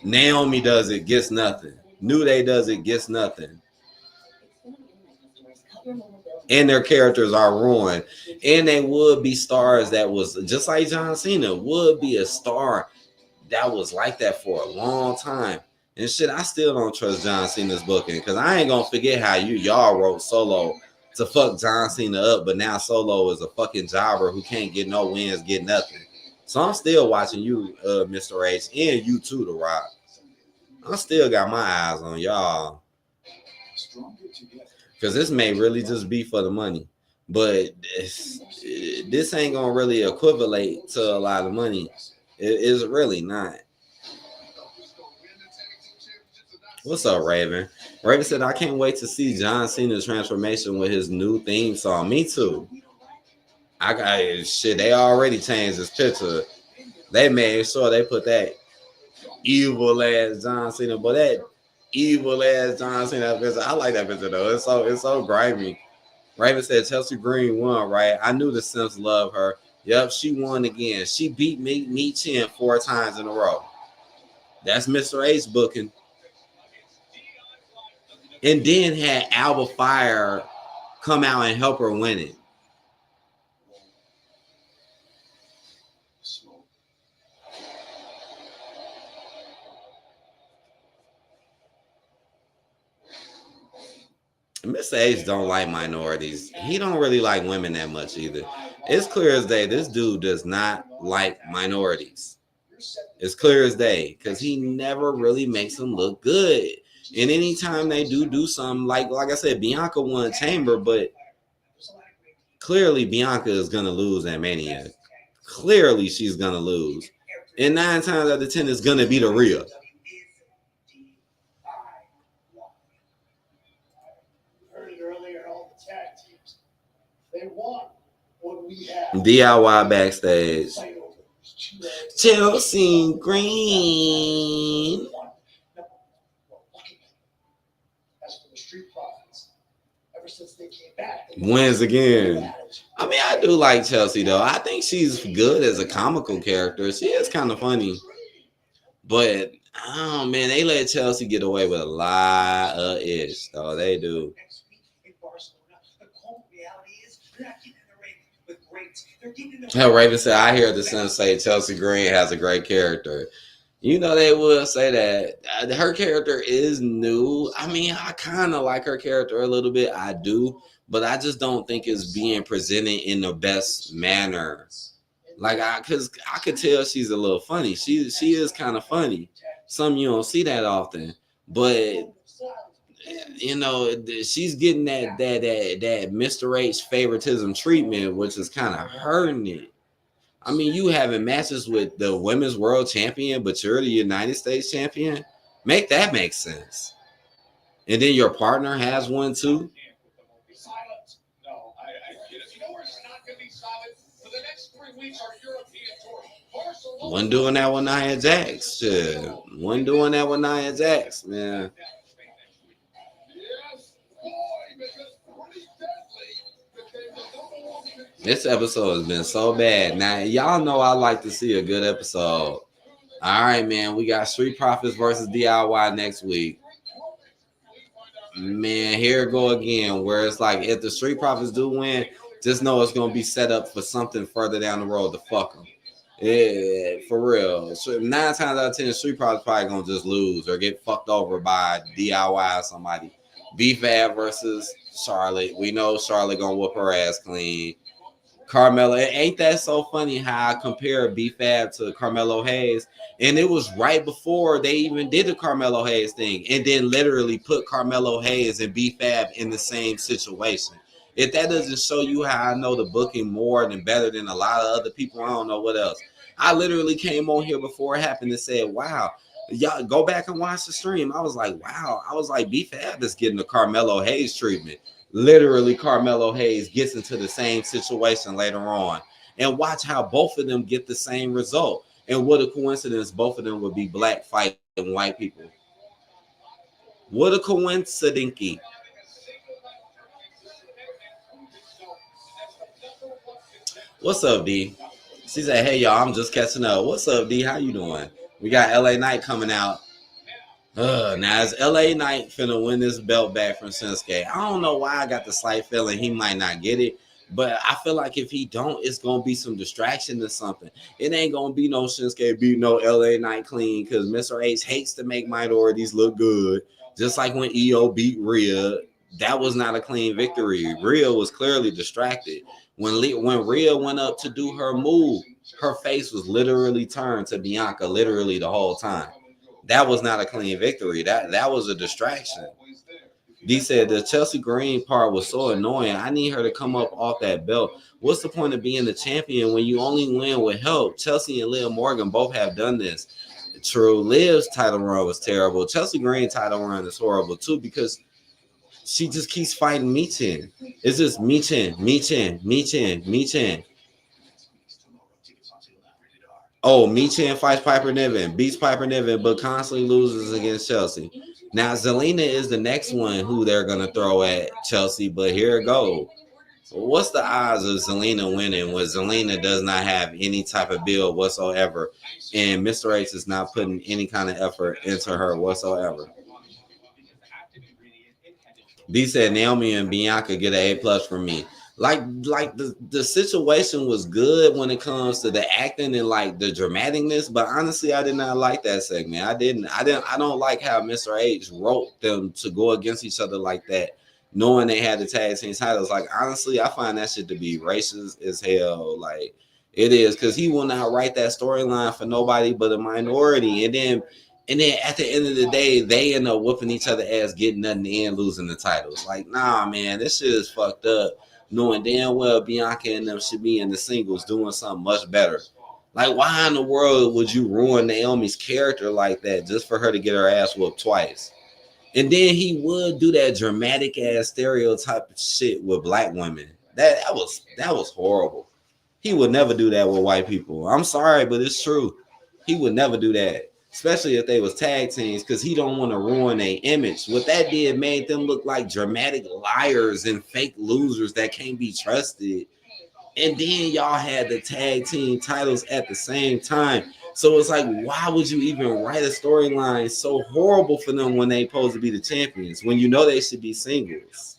Naomi does it, gets nothing. New Day does it, gets nothing. And their characters are ruined. And they would be stars that was, just like John Cena, would be a star that was like that for a long time. And shit, I still don't trust John Cena's booking because I ain't gonna forget how y'all wrote Solo to fuck John Cena up, but now Solo is a fucking jobber who can't get no wins, get nothing. So I'm still watching you, Mr. H, and you too, The Rock. I still got my eyes on y'all because this may really just be for the money, but this ain't gonna really equivalent to a lot of money. It is really not. What's up, Raven? Raven said, I can't wait to see John Cena's transformation with his new theme song. Me too. I got shit. They already changed his picture. They made sure they put that evil ass John Cena, but that evil ass John Cena picture. I like that picture though. It's so grimy. Raven said Chelsea Green won, right? I knew the Sims love her. Yep, she won again. She beat Michin 4 times in a row. That's Mr. H booking. And then had Alba Fire come out and help her win it. Mr. H don't like minorities. He don't really like women that much either. It's clear as day. This dude does not like minorities. It's clear as day because he never really makes them look good. And anytime they do something, like I said, Bianca won Chamber, but clearly Bianca is gonna lose at Mania. Clearly she's gonna lose, and 9 times out of 10 is gonna be the Rhea. DIY backstage. Chelsea Green wins again. I mean, I do like Chelsea though. I think she's good as a comical character. She is kind of funny, but oh man, they let Chelsea get away with a lot of ish. Though they do. Hell, Raven said, I hear the Sims say Chelsea Green has a great character. You know, they will say that. Her character is new. I mean, I kind of like her character a little bit. I do. But I just don't think it's being presented in the best manner. Like, because I could tell she's a little funny. She is kind of funny. Some you don't see that often. But you know, she's getting that Mr. H favoritism treatment, which is kind of hurting it. I mean, you having matches with the women's world champion, but you're the United States champion. Make that make sense. And then your partner has one too. One doing that with Nia Jax. Shit. One doing that with Nia Jax, man. This episode has been so bad. Now, y'all know I like to see a good episode. All right, man. We got Street Profits versus DIY next week. Man, here it go again, where it's like, if the Street Profits do win, just know it's going to be set up for something further down the road to fuck them. Yeah, for real. So 9 times out of 10, Street Profits probably going to just lose or get fucked over by DIY or somebody. B-Fab versus Charlotte. We know Charlotte going to whoop her ass clean. Carmelo, ain't that so funny how I compare B-Fab to Carmelo Hayes? And it was right before they even did the Carmelo Hayes thing, and then literally put Carmelo Hayes and B-Fab in the same situation. If that doesn't show you how I know the booking more and better than a lot of other people, I don't know what else. I literally came on here before it happened and said, wow, y'all go back and watch the stream. I was like, wow. I was like, B-Fab is getting the Carmelo Hayes treatment. Literally, Carmelo Hayes gets into the same situation later on. And watch how both of them get the same result. And what a coincidence, both of them would be black fighting white people. What a coincidence. What's up, D? She said, hey, y'all, I'm just catching up. What's up, D? How you doing? We got LA Knight coming out. Now, is LA Knight finna win this belt back from Shinsuke? I don't know why I got the slight feeling he might not get it, but I feel like if he don't, it's going to be some distraction or something. It ain't going to be no Shinsuke beat no LA Knight clean because Mr. Ace hates to make minorities look good. Just like when EO beat Rhea, that was not a clean victory. Rhea was clearly distracted. When Rhea went up to do her move, her face was literally turned to Bianca literally the whole time. That was not a clean victory. That was a distraction. D said the Chelsea Green part was so annoying. I need her to come up off that belt. What's the point of being the champion when you only win with help? Chelsea and Liv Morgan both have done this. True. Liv's title run was terrible. Chelsea Green title run is horrible too because she just keeps fighting Michin. It's just Michin, Michin, Michin, Michin. Oh, Michin fights Piper Niven, beats Piper Niven, but constantly loses against Chelsea. Now, Zelina is the next one who they're going to throw at Chelsea, but here it goes. What's the odds of Zelina winning when Zelina does not have any type of build whatsoever and Mr. H is not putting any kind of effort into her whatsoever? B said Naomi and Bianca get an A+ from me. Like the situation was good when it comes to the acting and like the dramaticness, but honestly, I did not like that segment. I don't like how Mr. H wrote them to go against each other like that, knowing they had the tag team titles. Like honestly, I find that shit to be racist as hell. Like it is, because he will not write that storyline for nobody but a minority. And then at the end of the day, they end up whooping each other ass, getting nothing and losing the titles. Like, nah, man, this shit is fucked up. Knowing damn well Bianca and them should be in the singles doing something much better. Like, why in the world would you ruin Naomi's character like that just for her to get her ass whooped twice? And then he would do that dramatic ass stereotype shit with black women. That was horrible. He would never do that with white people. I'm sorry, but it's true. He would never do that. Especially if they was tag teams, because he don't want to ruin their image. What that did made them look like dramatic liars and fake losers that can't be trusted. And then y'all had the tag team titles at the same time. So it's like, why would you even write a storyline so horrible for them when they supposed to be the champions, when you know they should be singles?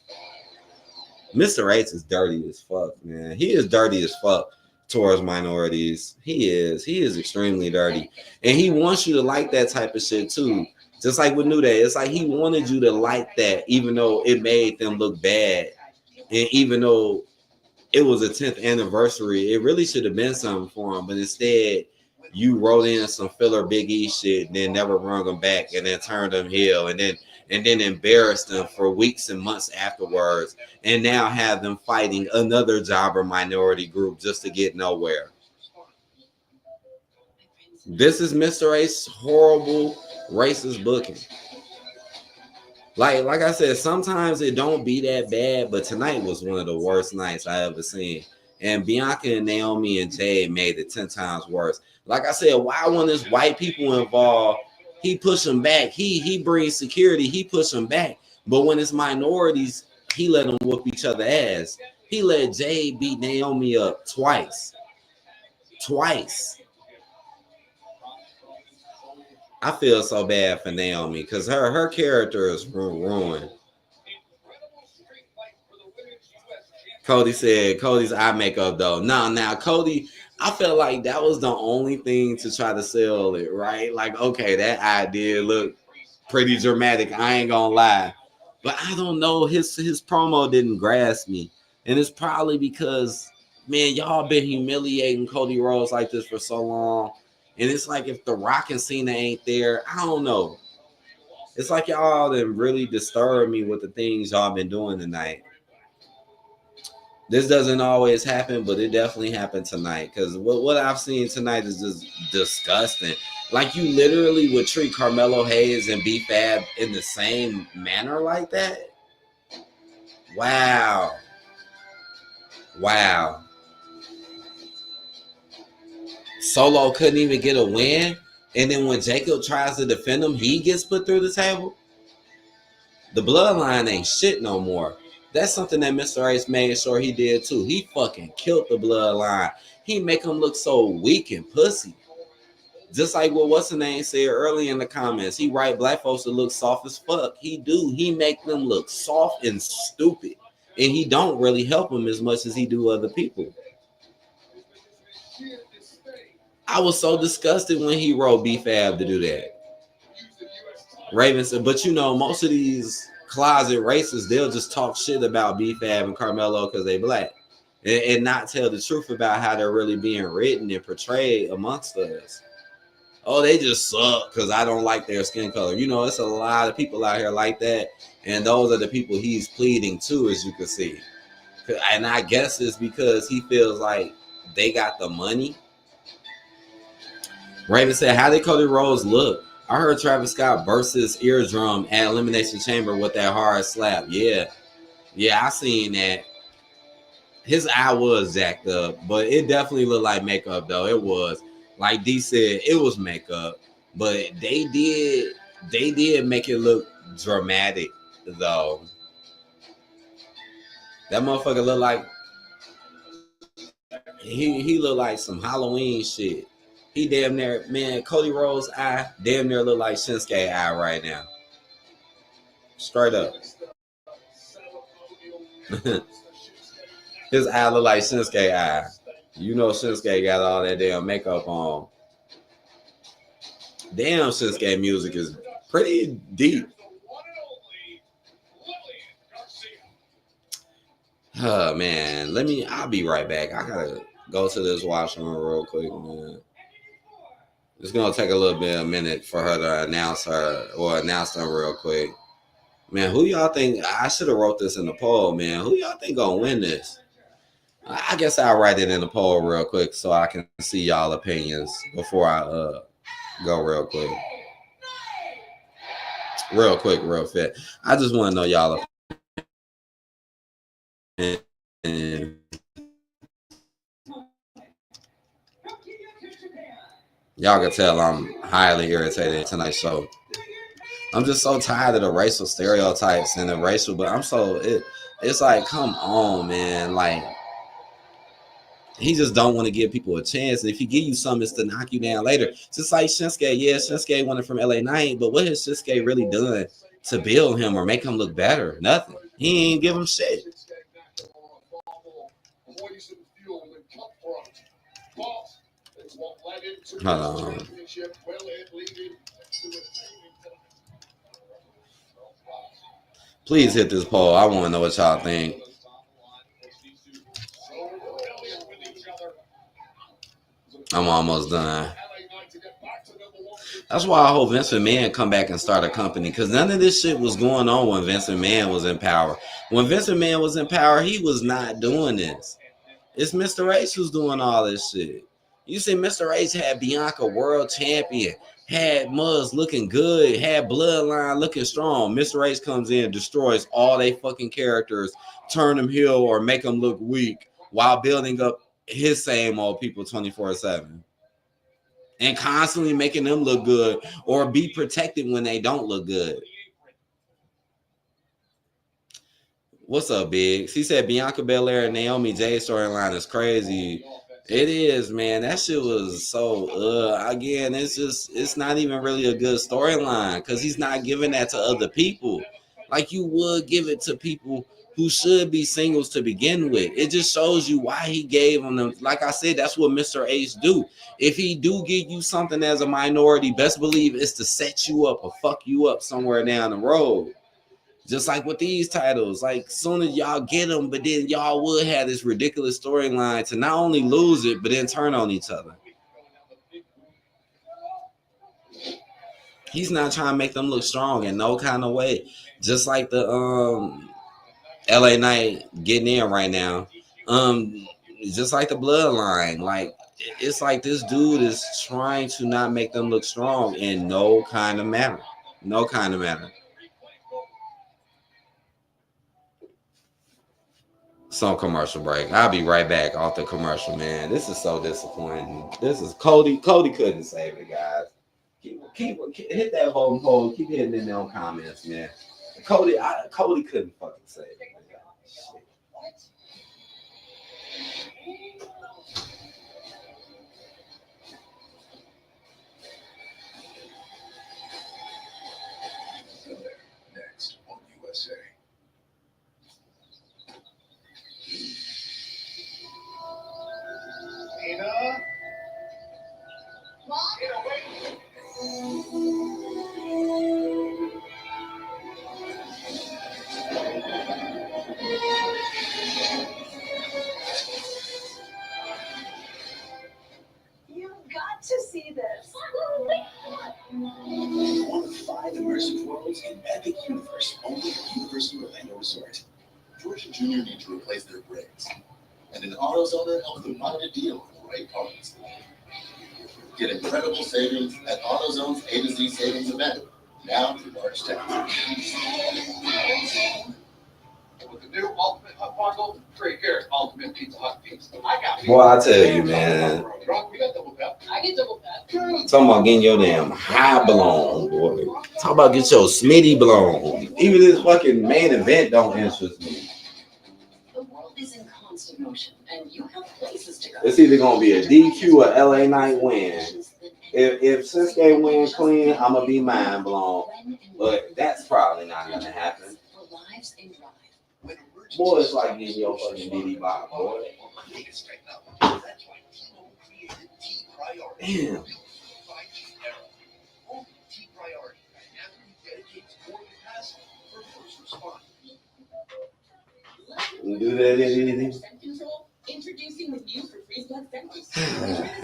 Mr. H is dirty as fuck, man. He is dirty as fuck towards minorities. He is extremely dirty, and he wants you to like that type of shit too. Just like with New Day, it's like he wanted you to like that, even though it made them look bad, and even though it was a 10th anniversary, it really should have been something for him. But instead, you wrote in some filler Big E shit, and then never brought him back, and then turned him heel, and then embarrassed them for weeks and months afterwards, and now have them fighting another jobber minority group just to get nowhere. This is Mr. Ace horrible racist booking. Like I said, sometimes it don't be that bad, but tonight was one of the worst nights I ever seen. And Bianca and Naomi and Jade made it 10 times worse. Like I said, why when there's white people involved, he push them back. He brings security. He push them back. But when it's minorities, he let them whoop each other ass. He let Jade beat Naomi up twice. I feel so bad for Naomi because her character is ruined. Cody said Cody's eye makeup though. Now Cody, I felt like that was the only thing to try to sell it, right? Like, okay, that idea looked pretty dramatic. I ain't gonna lie. But I don't know. His promo didn't grasp me. And it's probably because, man, y'all been humiliating Cody Rhodes like this for so long. And it's like if The Rock and Cena ain't there, I don't know. It's like y'all done really disturbed me with the things y'all been doing tonight. This doesn't always happen, but it definitely happened tonight. Because what I've seen tonight is just disgusting. Like, you literally would treat Carmelo Hayes and B-Fab in the same manner like that? Wow. Solo couldn't even get a win. And then when Jacob tries to defend him, he gets put through the table. The bloodline ain't shit no more. That's something that Mr. Ace made sure he did too. He fucking killed the bloodline. He make them look so weak and pussy. Just like what what's the name said early in the comments. He write black folks to look soft as fuck. He do. He make them look soft and stupid. And he don't really help them as much as he do other people. I was so disgusted when he wrote B-Fab to do that. Raven said, but you know, most of these closet racists, they'll just talk shit about B-Fab and Carmelo because they black and not tell the truth about how they're really being written and portrayed amongst us. Oh, they just suck because I don't like their skin color. You know, it's a lot of people out here like that, and those are the people he's pleading to, as you can see. And I guess it's because he feels like they got the money. Raven said, how did Cody Rhodes look? I heard Travis Scott burst his eardrum at Elimination Chamber with that hard slap. Yeah. Yeah, I seen that. His eye was jacked up, but it definitely looked like makeup, though. It was. Like D said, it was makeup. But they did make it look dramatic, though. That motherfucker looked like he looked like some Halloween shit. He damn near, man, Cody Rhodes' eye damn near look like Shinsuke eye right now. Straight up. His eye look like Shinsuke eye. You know Shinsuke got all that damn makeup on. Damn, Shinsuke music is pretty deep. Oh man, I'll be right back. I gotta go to this washroom real quick, man. It's gonna take a minute for her to announce them real quick. Man, who y'all think? I should have wrote this in the poll, man. Who y'all think gonna win this? I guess I'll write it in the poll real quick so I can see y'all opinions before I go real quick. Real quick, real fit. I just want to know y'all opinions. Y'all can tell I'm highly irritated tonight's show. I'm just so tired of the racial stereotypes and the racial, but it's like, come on, man. Like, he just don't want to give people a chance. And if he give you something, it's to knock you down later. Just like Shinsuke. Yeah, Shinsuke won it from LA Knight, but what has Shinsuke really done to build him or make him look better? Nothing. He ain't give him shit. Hold on. Please hit this poll. I want to know what y'all think. I'm almost done. That's why I hope Vince McMahon come back and start a company, because none of this shit was going on when Vince McMahon was in power. When Vince McMahon was in power, he was not doing this. It's Mr. H who's doing all this shit. You see, Mr. H had Bianca world champion, had Muzz looking good, had Bloodline looking strong. Mr. H comes in, destroys all they fucking characters, turn them heel or make them look weak while building up his same old people 24/7. And constantly making them look good or be protected when they don't look good. What's up, Biggs? He said Bianca Belair and Naomi J storyline is crazy. It is, man. That shit was so again, it's not even really a good storyline because he's not giving that to other people. Like you would give it to people who should be singles to begin with. It just shows you why he gave them. Like I said, that's what Mr. H do. If he do give you something as a minority, best believe it's to set you up or fuck you up somewhere down the road. Just like with these titles, like soon as y'all get them, but then y'all would have this ridiculous storyline to not only lose it, but then turn on each other. He's not trying to make them look strong in no kind of way. Just like the LA Knight getting in right now. Just like the Bloodline. Like it's like this dude is trying to not make them look strong in no kind of manner. No kind of manner. Some commercial break. I'll be right back off the commercial, man. This is so disappointing. This is Cody. Cody couldn't save it, guys. Keep hit that voting poll. Keep hitting in them comments, man. Cody couldn't fucking save it.
Next on USA. Tina? Tina, wait.
You've got to see this.
One of 5 immersive worlds in Epic Universe, only at University Orlando Resort. George and Junior need to replace their brakes, and an AutoZoner helps them find a deal on the right parts. Get incredible savings at AutoZone's A to Z savings event. Now through March 10th. With the new Ultimate Hut Bundle, free here, Ultimate Pizza Hut Pizza. I got
Boy, I tell you, man.
We got double pep.
I get double pep.
Talking about getting your damn high blown, boy. Talking about get your Smitty blown. Even this fucking main event don't interest me.
The world is in constant motion, and you have places to go.
It's either gonna be a DQ or LA Knight win. If Shinsuke win clean, I'm gonna be mind blown. But that's probably not gonna happen. Boy, it's like getting your fucking DD Bop, boy. Damn. You do that anything?
Introducing the new for Freeze Blood Centers.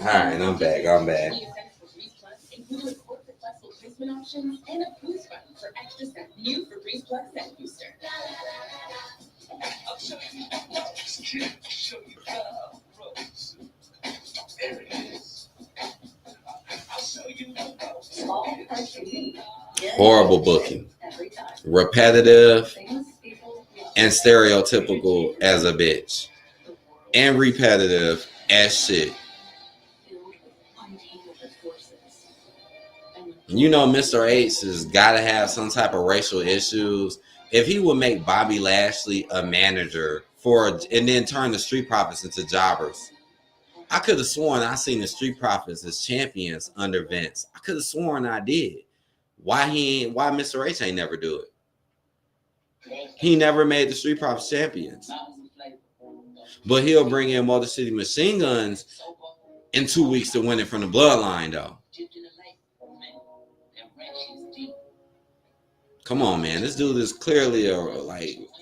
Alright, I'm back.
Including a cord for flexible placement options and a boost button for extra set. New for Freeze Blood Scent Booster. I'll show you the ropes. There it is. I'll show you the ropes. Small cartoon.
Horrible booking. Repetitive and stereotypical as a bitch. And repetitive as shit. You know, Mr. H has got to have some type of racial issues. If he would make Bobby Lashley a manager and then turn the Street Profits into jobbers, I could have sworn I seen the Street Profits as champions under Vince. I could have sworn I did. Why Mr. H ain't never do it? He never made the Street Profits champions. But he'll bring in Motor City Machine Guns in 2 weeks to win it from the Bloodline, though. Come on, man. This dude is clearly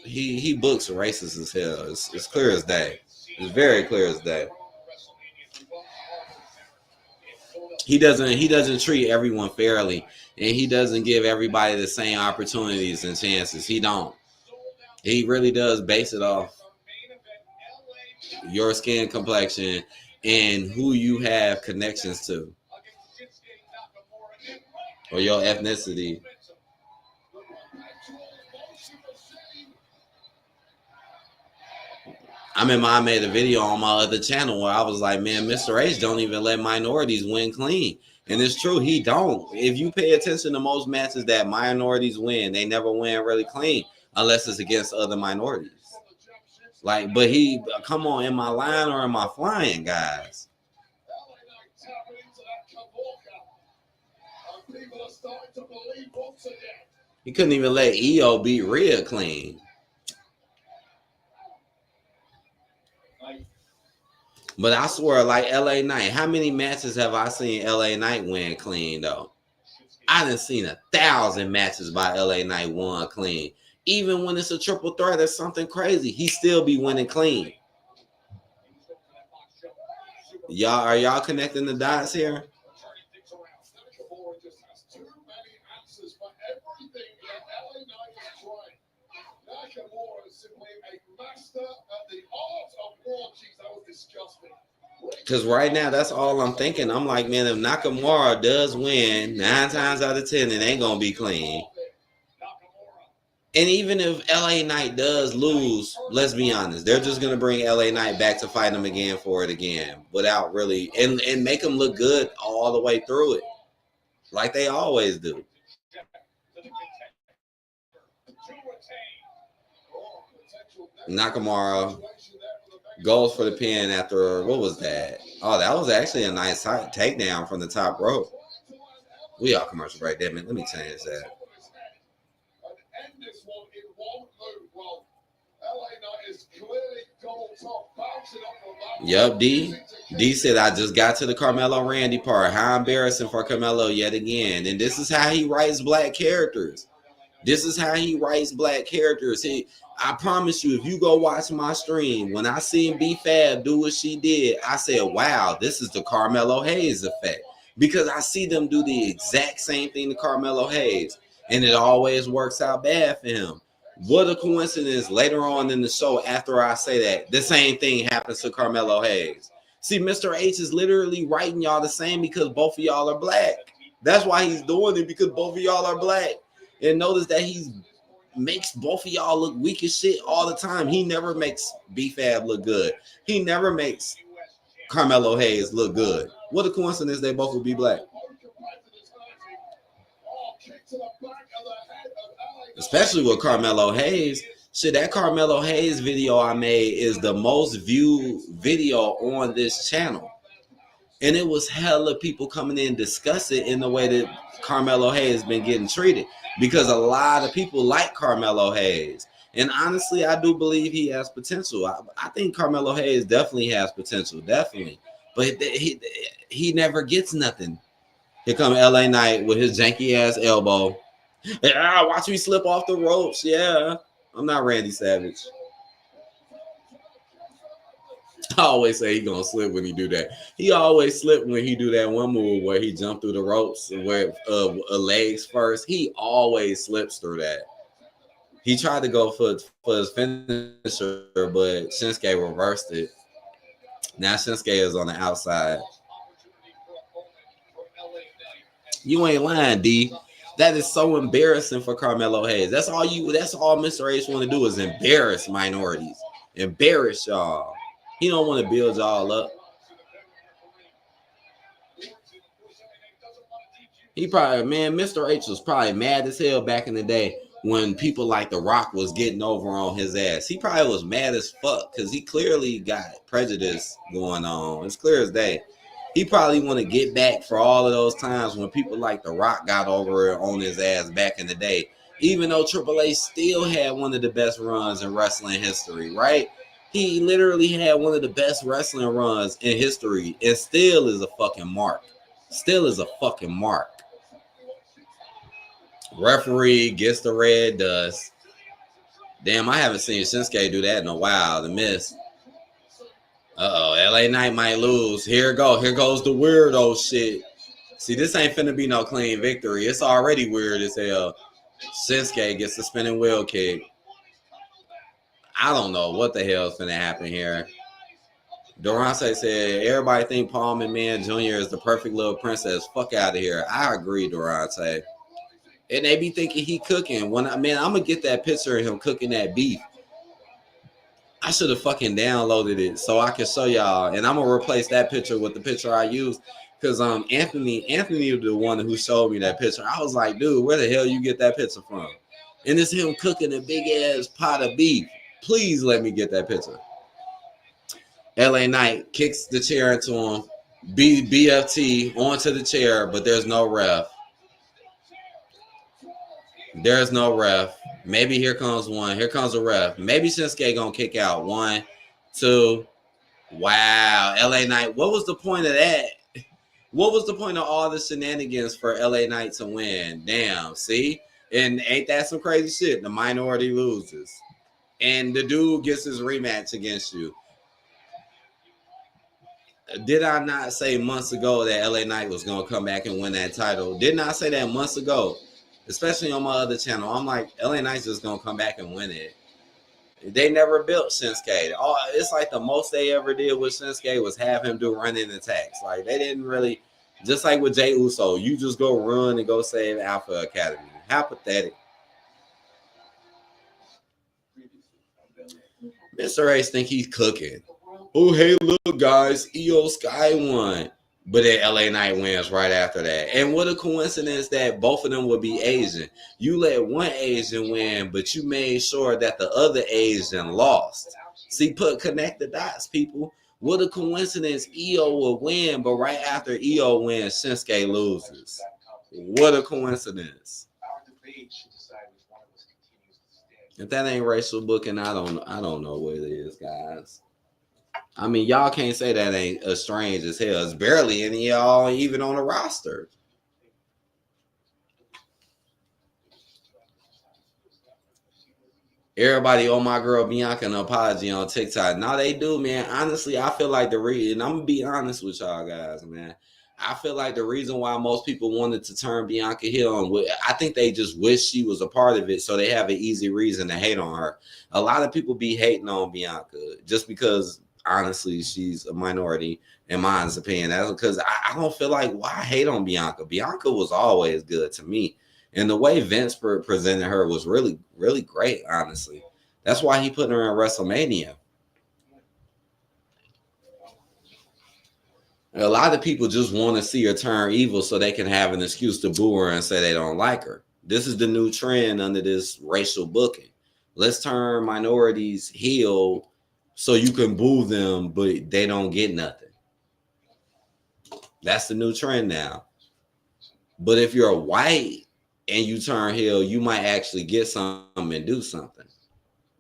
he books racist as hell. It's clear as day. It's very clear as day. He doesn't treat everyone fairly, and he doesn't give everybody the same opportunities and chances. He don't. He really does base it off your skin complexion and who you have connections to, or your ethnicity. I remember I made a video on my other channel where I was like, man, Mr. H don't even let minorities win clean. And it's true, he don't. If you pay attention to most matches that minorities win, they never win really clean unless it's against other minorities. But come on, am I lying or am I flying, guys? He couldn't even let EO beat Rhea clean. But I swear, like LA Knight, how many matches have I seen LA Knight win clean, though? I done seen 1,000 matches by LA Knight won clean. Even when it's a triple threat or something crazy, he still be winning clean. Are y'all connecting the dots here? Because right now, that's all I'm thinking. I'm like, man, if Nakamura does win 9 times out of 10, it ain't going to be clean. And even if LA Knight does lose, let's be honest, they're just going to bring LA Knight back to fight him again for it again without really, and make him look good all the way through it, like they always do. Nakamura goes for the pin after, what was that? Oh, that was actually a nice takedown from the top rope. We are commercial break, damn it. Let me change that. Yep, D said, I just got to the Carmelo Randy part. How embarrassing for Carmelo yet again. And this is how he writes black characters. I promise you, if you go watch my stream, when I seen B-Fab do what she did, I said, wow, this is the Carmelo Hayes effect. Because I see them do the exact same thing to Carmelo Hayes. And it always works out bad for him. What a coincidence, later on in the show, after I say that, the same thing happens to Carmelo Hayes. See, Mr. H is literally writing y'all the same because both of y'all are black. That's why he's doing it, because both of y'all are black. And notice that he makes both of y'all look weak as shit all the time. He never makes B-Fab look good. He never makes Carmelo Hayes look good. What a coincidence they both would be black. Especially with Carmelo Hayes. Shit, that Carmelo Hayes video I made is the most viewed video on this channel. And it was hella people coming in discussing in the way that Carmelo Hayes been getting treated. Because a lot of people like Carmelo Hayes. And honestly, I do believe he has potential. I think Carmelo Hayes definitely has potential. Definitely. But he never gets nothing. Here come LA Knight with his janky ass elbow. Yeah, watch me slip off the ropes. Yeah. I'm not Randy Savage. I always say he gonna slip when he do that. He always slip when he do that one move where he jumped through the ropes where legs first. He always slips through that. He tried to go for his finisher, but Shinsuke reversed it. Now Shinsuke is on the outside. You ain't lying, D. That is so embarrassing for Carmelo Hayes. That's all Mr. H want to do is embarrass minorities. Embarrass y'all. He don't want to build y'all up. He probably, man, Mr. H was probably mad as hell back in the day when people like The Rock was getting over on his ass. He probably was mad as fuck because he clearly got prejudice going on. It's clear as day. He probably want to get back for all of those times when people like The Rock got over on his ass back in the day. Even though Triple H still had one of the best runs in wrestling history, right? He literally had one of the best wrestling runs in history and still is a fucking mark. Still is a fucking mark. Referee gets the red dust. Damn, I haven't seen Shinsuke do that in a while. The miss. LA Knight might lose. Here goes the weirdo shit. See, this ain't finna be no clean victory. It's already weird as hell. Shinsuke gets the spinning wheel kick. I don't know what the hell is finna happen here. Durante said, everybody think Paul McMahon Jr. is the perfect little princess. Fuck out of here. I agree, Durante. And they be thinking he cooking. I'm gonna get that picture of him cooking that beef. I should have fucking downloaded it so I can show y'all. And I'm gonna replace that picture with the picture I used. Because Anthony was the one who showed me that picture. I was like, dude, where the hell you get that picture from? And it's him cooking a big ass pot of beef. Please let me get that picture. LA Knight kicks the chair into him. BFT onto the chair, but there's no ref. There's no ref. Maybe here comes one. Here comes a ref. Maybe Shinsuke gonna kick out. 1, 2. Wow. LA Knight. What was the point of that? What was the point of all the shenanigans for LA Knight to win? Damn. See? And ain't that some crazy shit? The minority loses. And the dude gets his rematch against you. Did I not say months ago that LA Knight was gonna come back and win that title? Didn't I say that months ago? Especially on my other channel. I'm like, LA Knight's just going to come back and win it. They never built Shinsuke. It's like the most they ever did with Shinsuke was have him do running attacks. Like, they didn't really, just like with Jey Uso, you just go run and go save Alpha Academy. How pathetic. Mr. Ace think he's cooking. Oh, hey, look, guys, Io Sky won. But then LA Knight wins right after that. And what a coincidence that both of them would be Asian. You let one Asian win, but you made sure that the other Asian lost. See, connect the dots, people. What a coincidence Io will win, but right after Io wins, Shinsuke loses. What a coincidence. If that ain't racial booking, I don't know what it is, guys. I mean, y'all can't say that ain't as strange as hell. It's barely any of y'all even on the roster. Everybody owe my girl Bianca an apology on TikTok. Now they do, man. Honestly, I feel like I'm going to be honest with y'all guys, man. I feel like the reason why most people wanted to turn Bianca heel on, I think they just wish she was a part of it so they have an easy reason to hate on her. A lot of people be hating on Bianca just because honestly, she's a minority in my opinion. That's because I don't feel like why hate on Bianca. Bianca was always good to me. And the way Vince presented her was really, really great, honestly. That's why he put her in WrestleMania. A lot of people just want to see her turn evil so they can have an excuse to boo her and say they don't like her. This is the new trend under this racial booking. Let's turn minorities heel so you can boo them, but they don't get nothing. That's the new trend now. But if you're white and you turn heel, you might actually get something and do something.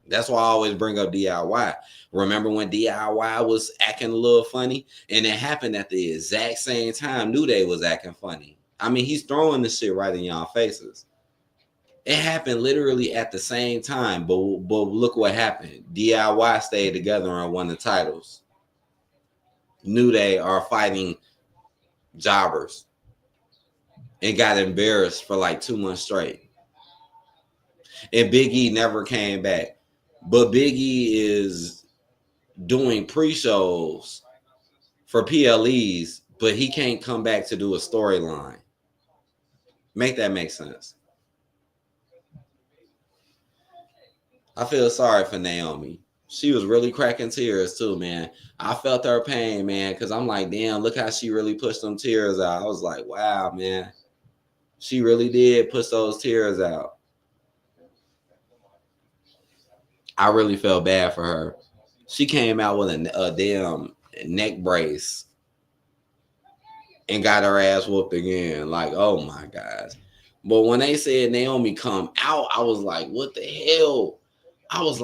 That's why I always bring up DIY. Remember when DIY was acting a little funny? And it happened at the exact same time New Day was acting funny. I mean, he's throwing this shit right in y'all faces. It happened literally at the same time, but look what happened. DIY stayed together and won the titles. New Day are fighting jobbers and got embarrassed for like 2 months straight. And Big E never came back. But Big E is doing pre-shows for PLEs, but he can't come back to do a storyline. Make that make sense. I feel sorry for Naomi. She was really cracking tears too, man. I felt her pain, man, because I'm like, damn, look how she really pushed them tears out. I was like, wow, man. She really did push those tears out. I really felt bad for her. She came out with a damn neck brace and got her ass whooped again. Like, oh my gosh. But when they said Naomi come out, I was like, what the hell? I'm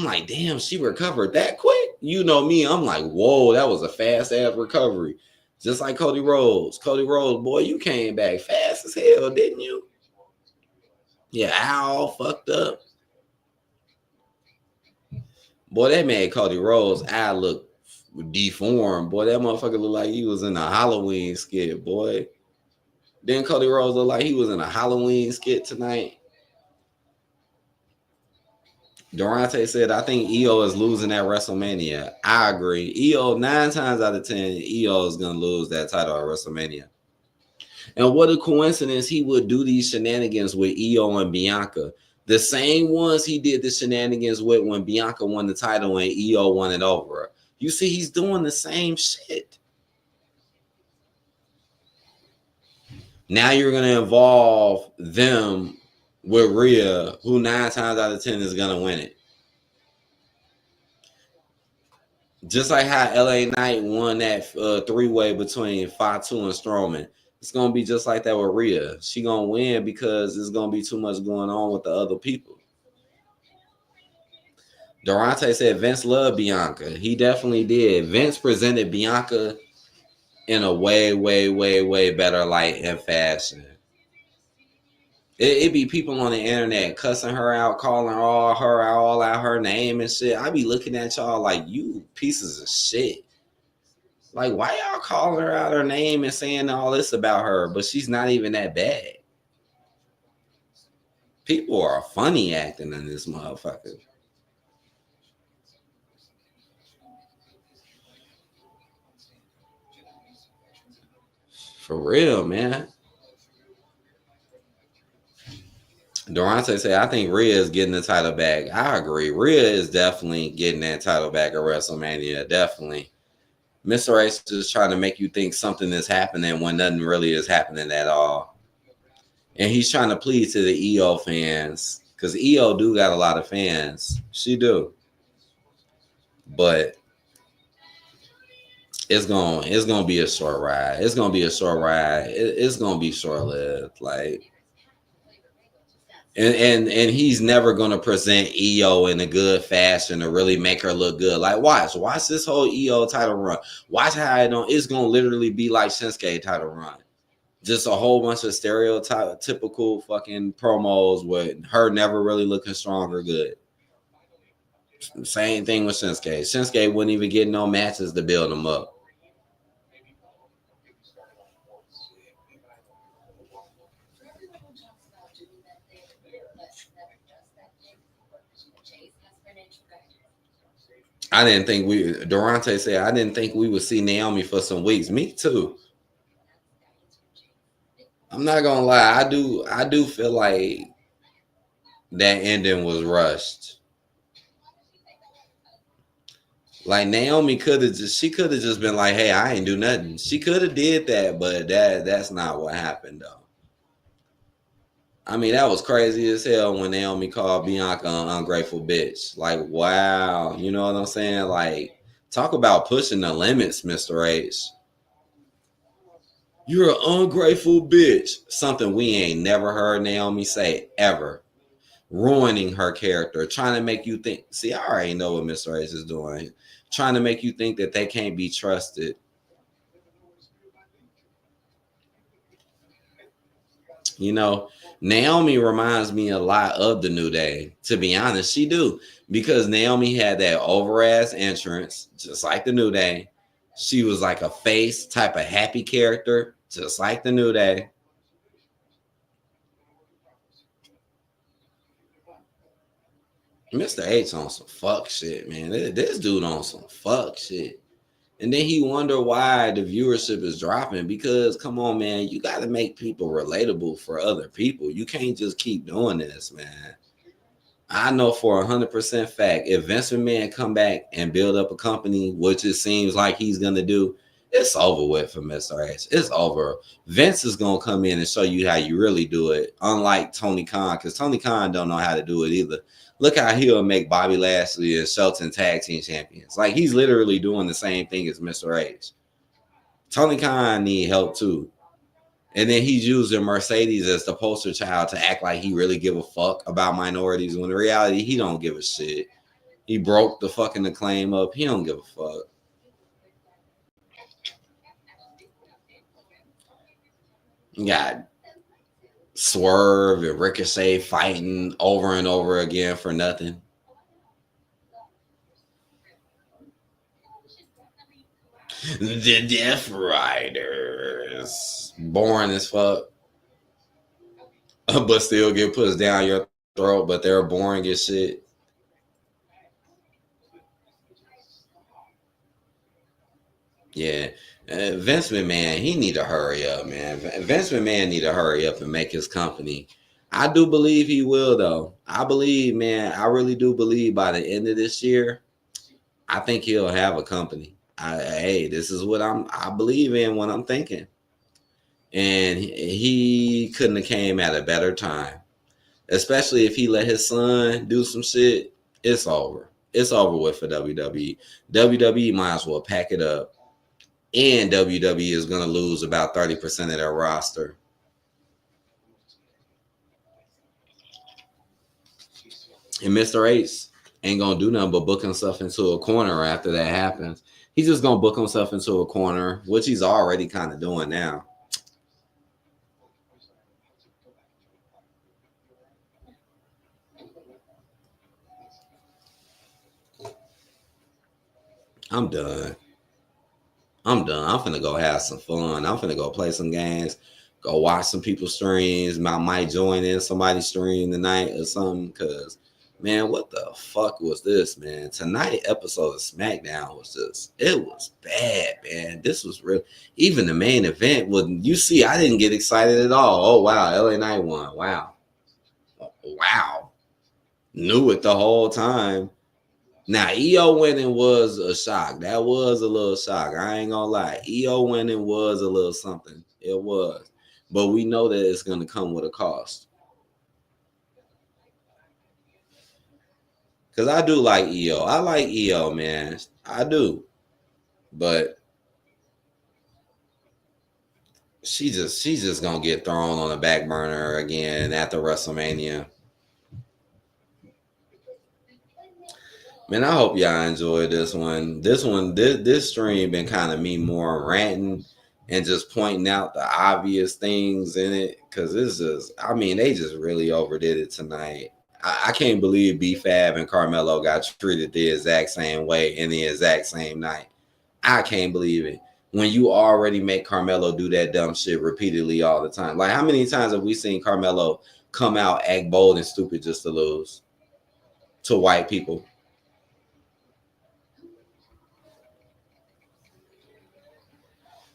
like, damn, she recovered that quick. You know me, I'm like, whoa, that was a fast ass recovery. Just like Cody Rhodes. Cody Rhodes, boy, you came back fast as hell, didn't you? Yeah, all fucked up. Boy, that made Cody Rhodes' eye look deformed. Boy, that motherfucker looked like he was in a Halloween skit, boy. Then Cody Rhodes looked like he was in a Halloween skit tonight. Durante said, I think EO is losing at WrestleMania. I agree. EO, 9 times out of 10, EO is going to lose that title at WrestleMania. And what a coincidence he would do these shenanigans with EO and Bianca. The same ones he did the shenanigans with when Bianca won the title and EO won it over her. You see, he's doing the same shit. Now you're going to involve them with Rhea, who 9 times out of 10 is going to win it. Just like how LA Knight won that 3-way between Fatu and Strowman. It's going to be just like that with Rhea. She going to win because there's going to be too much going on with the other people. Durante said Vince loved Bianca. He definitely did. Vince presented Bianca in a way, way, way, way better light and fashion. It be people on the internet cussing her out, calling her out her name and shit. I be looking at y'all like, you pieces of shit. Like, why y'all calling her out her name and saying all this about her, but she's not even that bad? People are funny acting in this motherfucker. For real, man. Durante said, I think Rhea is getting the title back. I agree. Rhea is definitely getting that title back at WrestleMania. Definitely. Mr. Ace is trying to make you think something is happening when nothing really is happening at all. And he's trying to plead to the EO fans. Because EO do got a lot of fans. She do. But it's gonna be a short ride. It's gonna be a short ride. It's gonna be short lived. Like, and he's never gonna present EO in a good fashion to really make her look good. Like, watch this whole EO title run. Watch how it's gonna literally be like Shinsuke title run. Just a whole bunch of stereotypical fucking promos with her never really looking strong or good. Same thing with Shinsuke. Shinsuke wouldn't even get no matches to build him up. I didn't think Durante said, I didn't think we would see Naomi for some weeks. Me too. I'm not gonna lie, I do feel like that ending was rushed. Like Naomi she could have just been like, hey, I ain't do nothing. She could have did that, but that's not what happened though. I mean, that was crazy as hell when Naomi called Bianca an ungrateful bitch. Like, wow, you know what I'm saying? Like, talk about pushing the limits, Mr. H. You're an ungrateful bitch. Something we ain't never heard Naomi say ever. Ruining her character, trying to make you think. See, I already know what Mr. H is doing. Trying to make you think that they can't be trusted. You know, Naomi reminds me a lot of the New Day. To be honest, she do. Because Naomi had that over-ass entrance, just like the New Day. She was like a face type of happy character, just like the New Day. Mr. H on some fuck shit, man. This dude on some fuck shit. And then he wonder why the viewership is dropping because, come on, man, you got to make people relatable for other people. You can't just keep doing this, man. I know for 100% fact, if Vince McMahon come back and build up a company, which it seems like he's going to do, it's over with for Mr. H. It's over. Vince is going to come in and show you how you really do it, unlike Tony Khan, because Tony Khan don't know how to do it either. Look how he'll make Bobby Lashley and Shelton tag team champions. Like, he's literally doing the same thing as Mr. H. Tony Khan need help, too. And then he's using Mercedes as the poster child to act like he really give a fuck about minorities, when in reality, he don't give a shit. He broke the fucking Acclaim up. He don't give a fuck. You got Swerve and Ricochet fighting over and over again for nothing. The Death Riders. Boring as fuck. But still get pushed down your throat, but they're boring as shit. Yeah. Vince McMahon, he need to hurry up, man. Vince McMahon need to hurry up and make his company. I do believe he will, though. I believe, man, I really do believe by the end of this year, I think he'll have a company. Hey, this is what I believe in when I'm thinking. And he couldn't have came at a better time. Especially if he let his son do some shit, it's over. It's over with for WWE. WWE might as well pack it up. And WWE is going to lose about 30% of their roster. And Mr. H ain't going to do nothing but book himself into a corner after that happens. He's just going to book himself into a corner, which he's already kind of doing now. I'm done. I'm finna go have some fun. I'm finna go play some games, go watch some people's streams. I might join in somebody's stream tonight or something. Because, man, what the fuck was this, man? Tonight episode of SmackDown was it was bad, man. This was real. Even the main event, you see, I didn't get excited at all. Oh, wow, LA Knight won. Wow. Knew it the whole time. Now, EO winning was a shock. That was a little shock. I ain't gonna lie. EO winning was a little something. It was. But we know that it's going to come with a cost. Because I do like EO. I like EO, man. I do. But she's just going to get thrown on the back burner again after WrestleMania. Man, I hope y'all enjoyed this one. This stream been kind of me more ranting and just pointing out the obvious things in it. Because they just really overdid it tonight. I can't believe B-Fab and Carmelo got treated the exact same way in the exact same night. I can't believe it. When you already make Carmelo do that dumb shit repeatedly all the time. Like, how many times have we seen Carmelo come out, act bold and stupid just to lose to white people?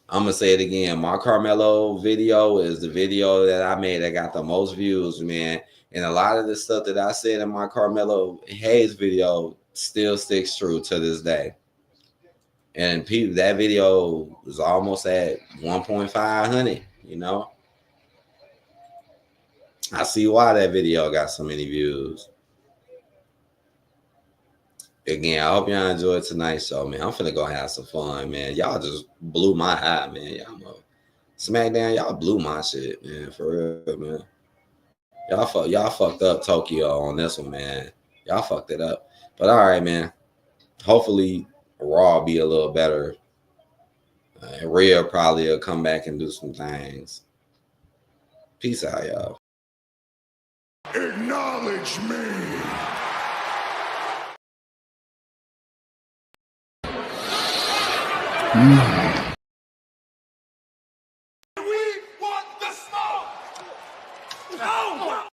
I'm gonna say it again. My Carmelo video is the video that I made that got the most views, man. And a lot of the stuff that I said in my Carmelo Hayes video still sticks true to this day. And people, that video was almost at 1.500. You know, I see why that video got so many views. Again, I hope y'all enjoyed tonight's show, man. I'm finna go have some fun, man. Y'all just blew my high, man. Y'all know. SmackDown, y'all blew my shit, man. For real, man. Y'all fucked up Tokyo on this one, man. Y'all fucked it up. But all right, man. Hopefully Raw be a little better. Rhea probably will come back and do some things. Peace out, y'all.
Acknowledge me.
We want the smoke! No!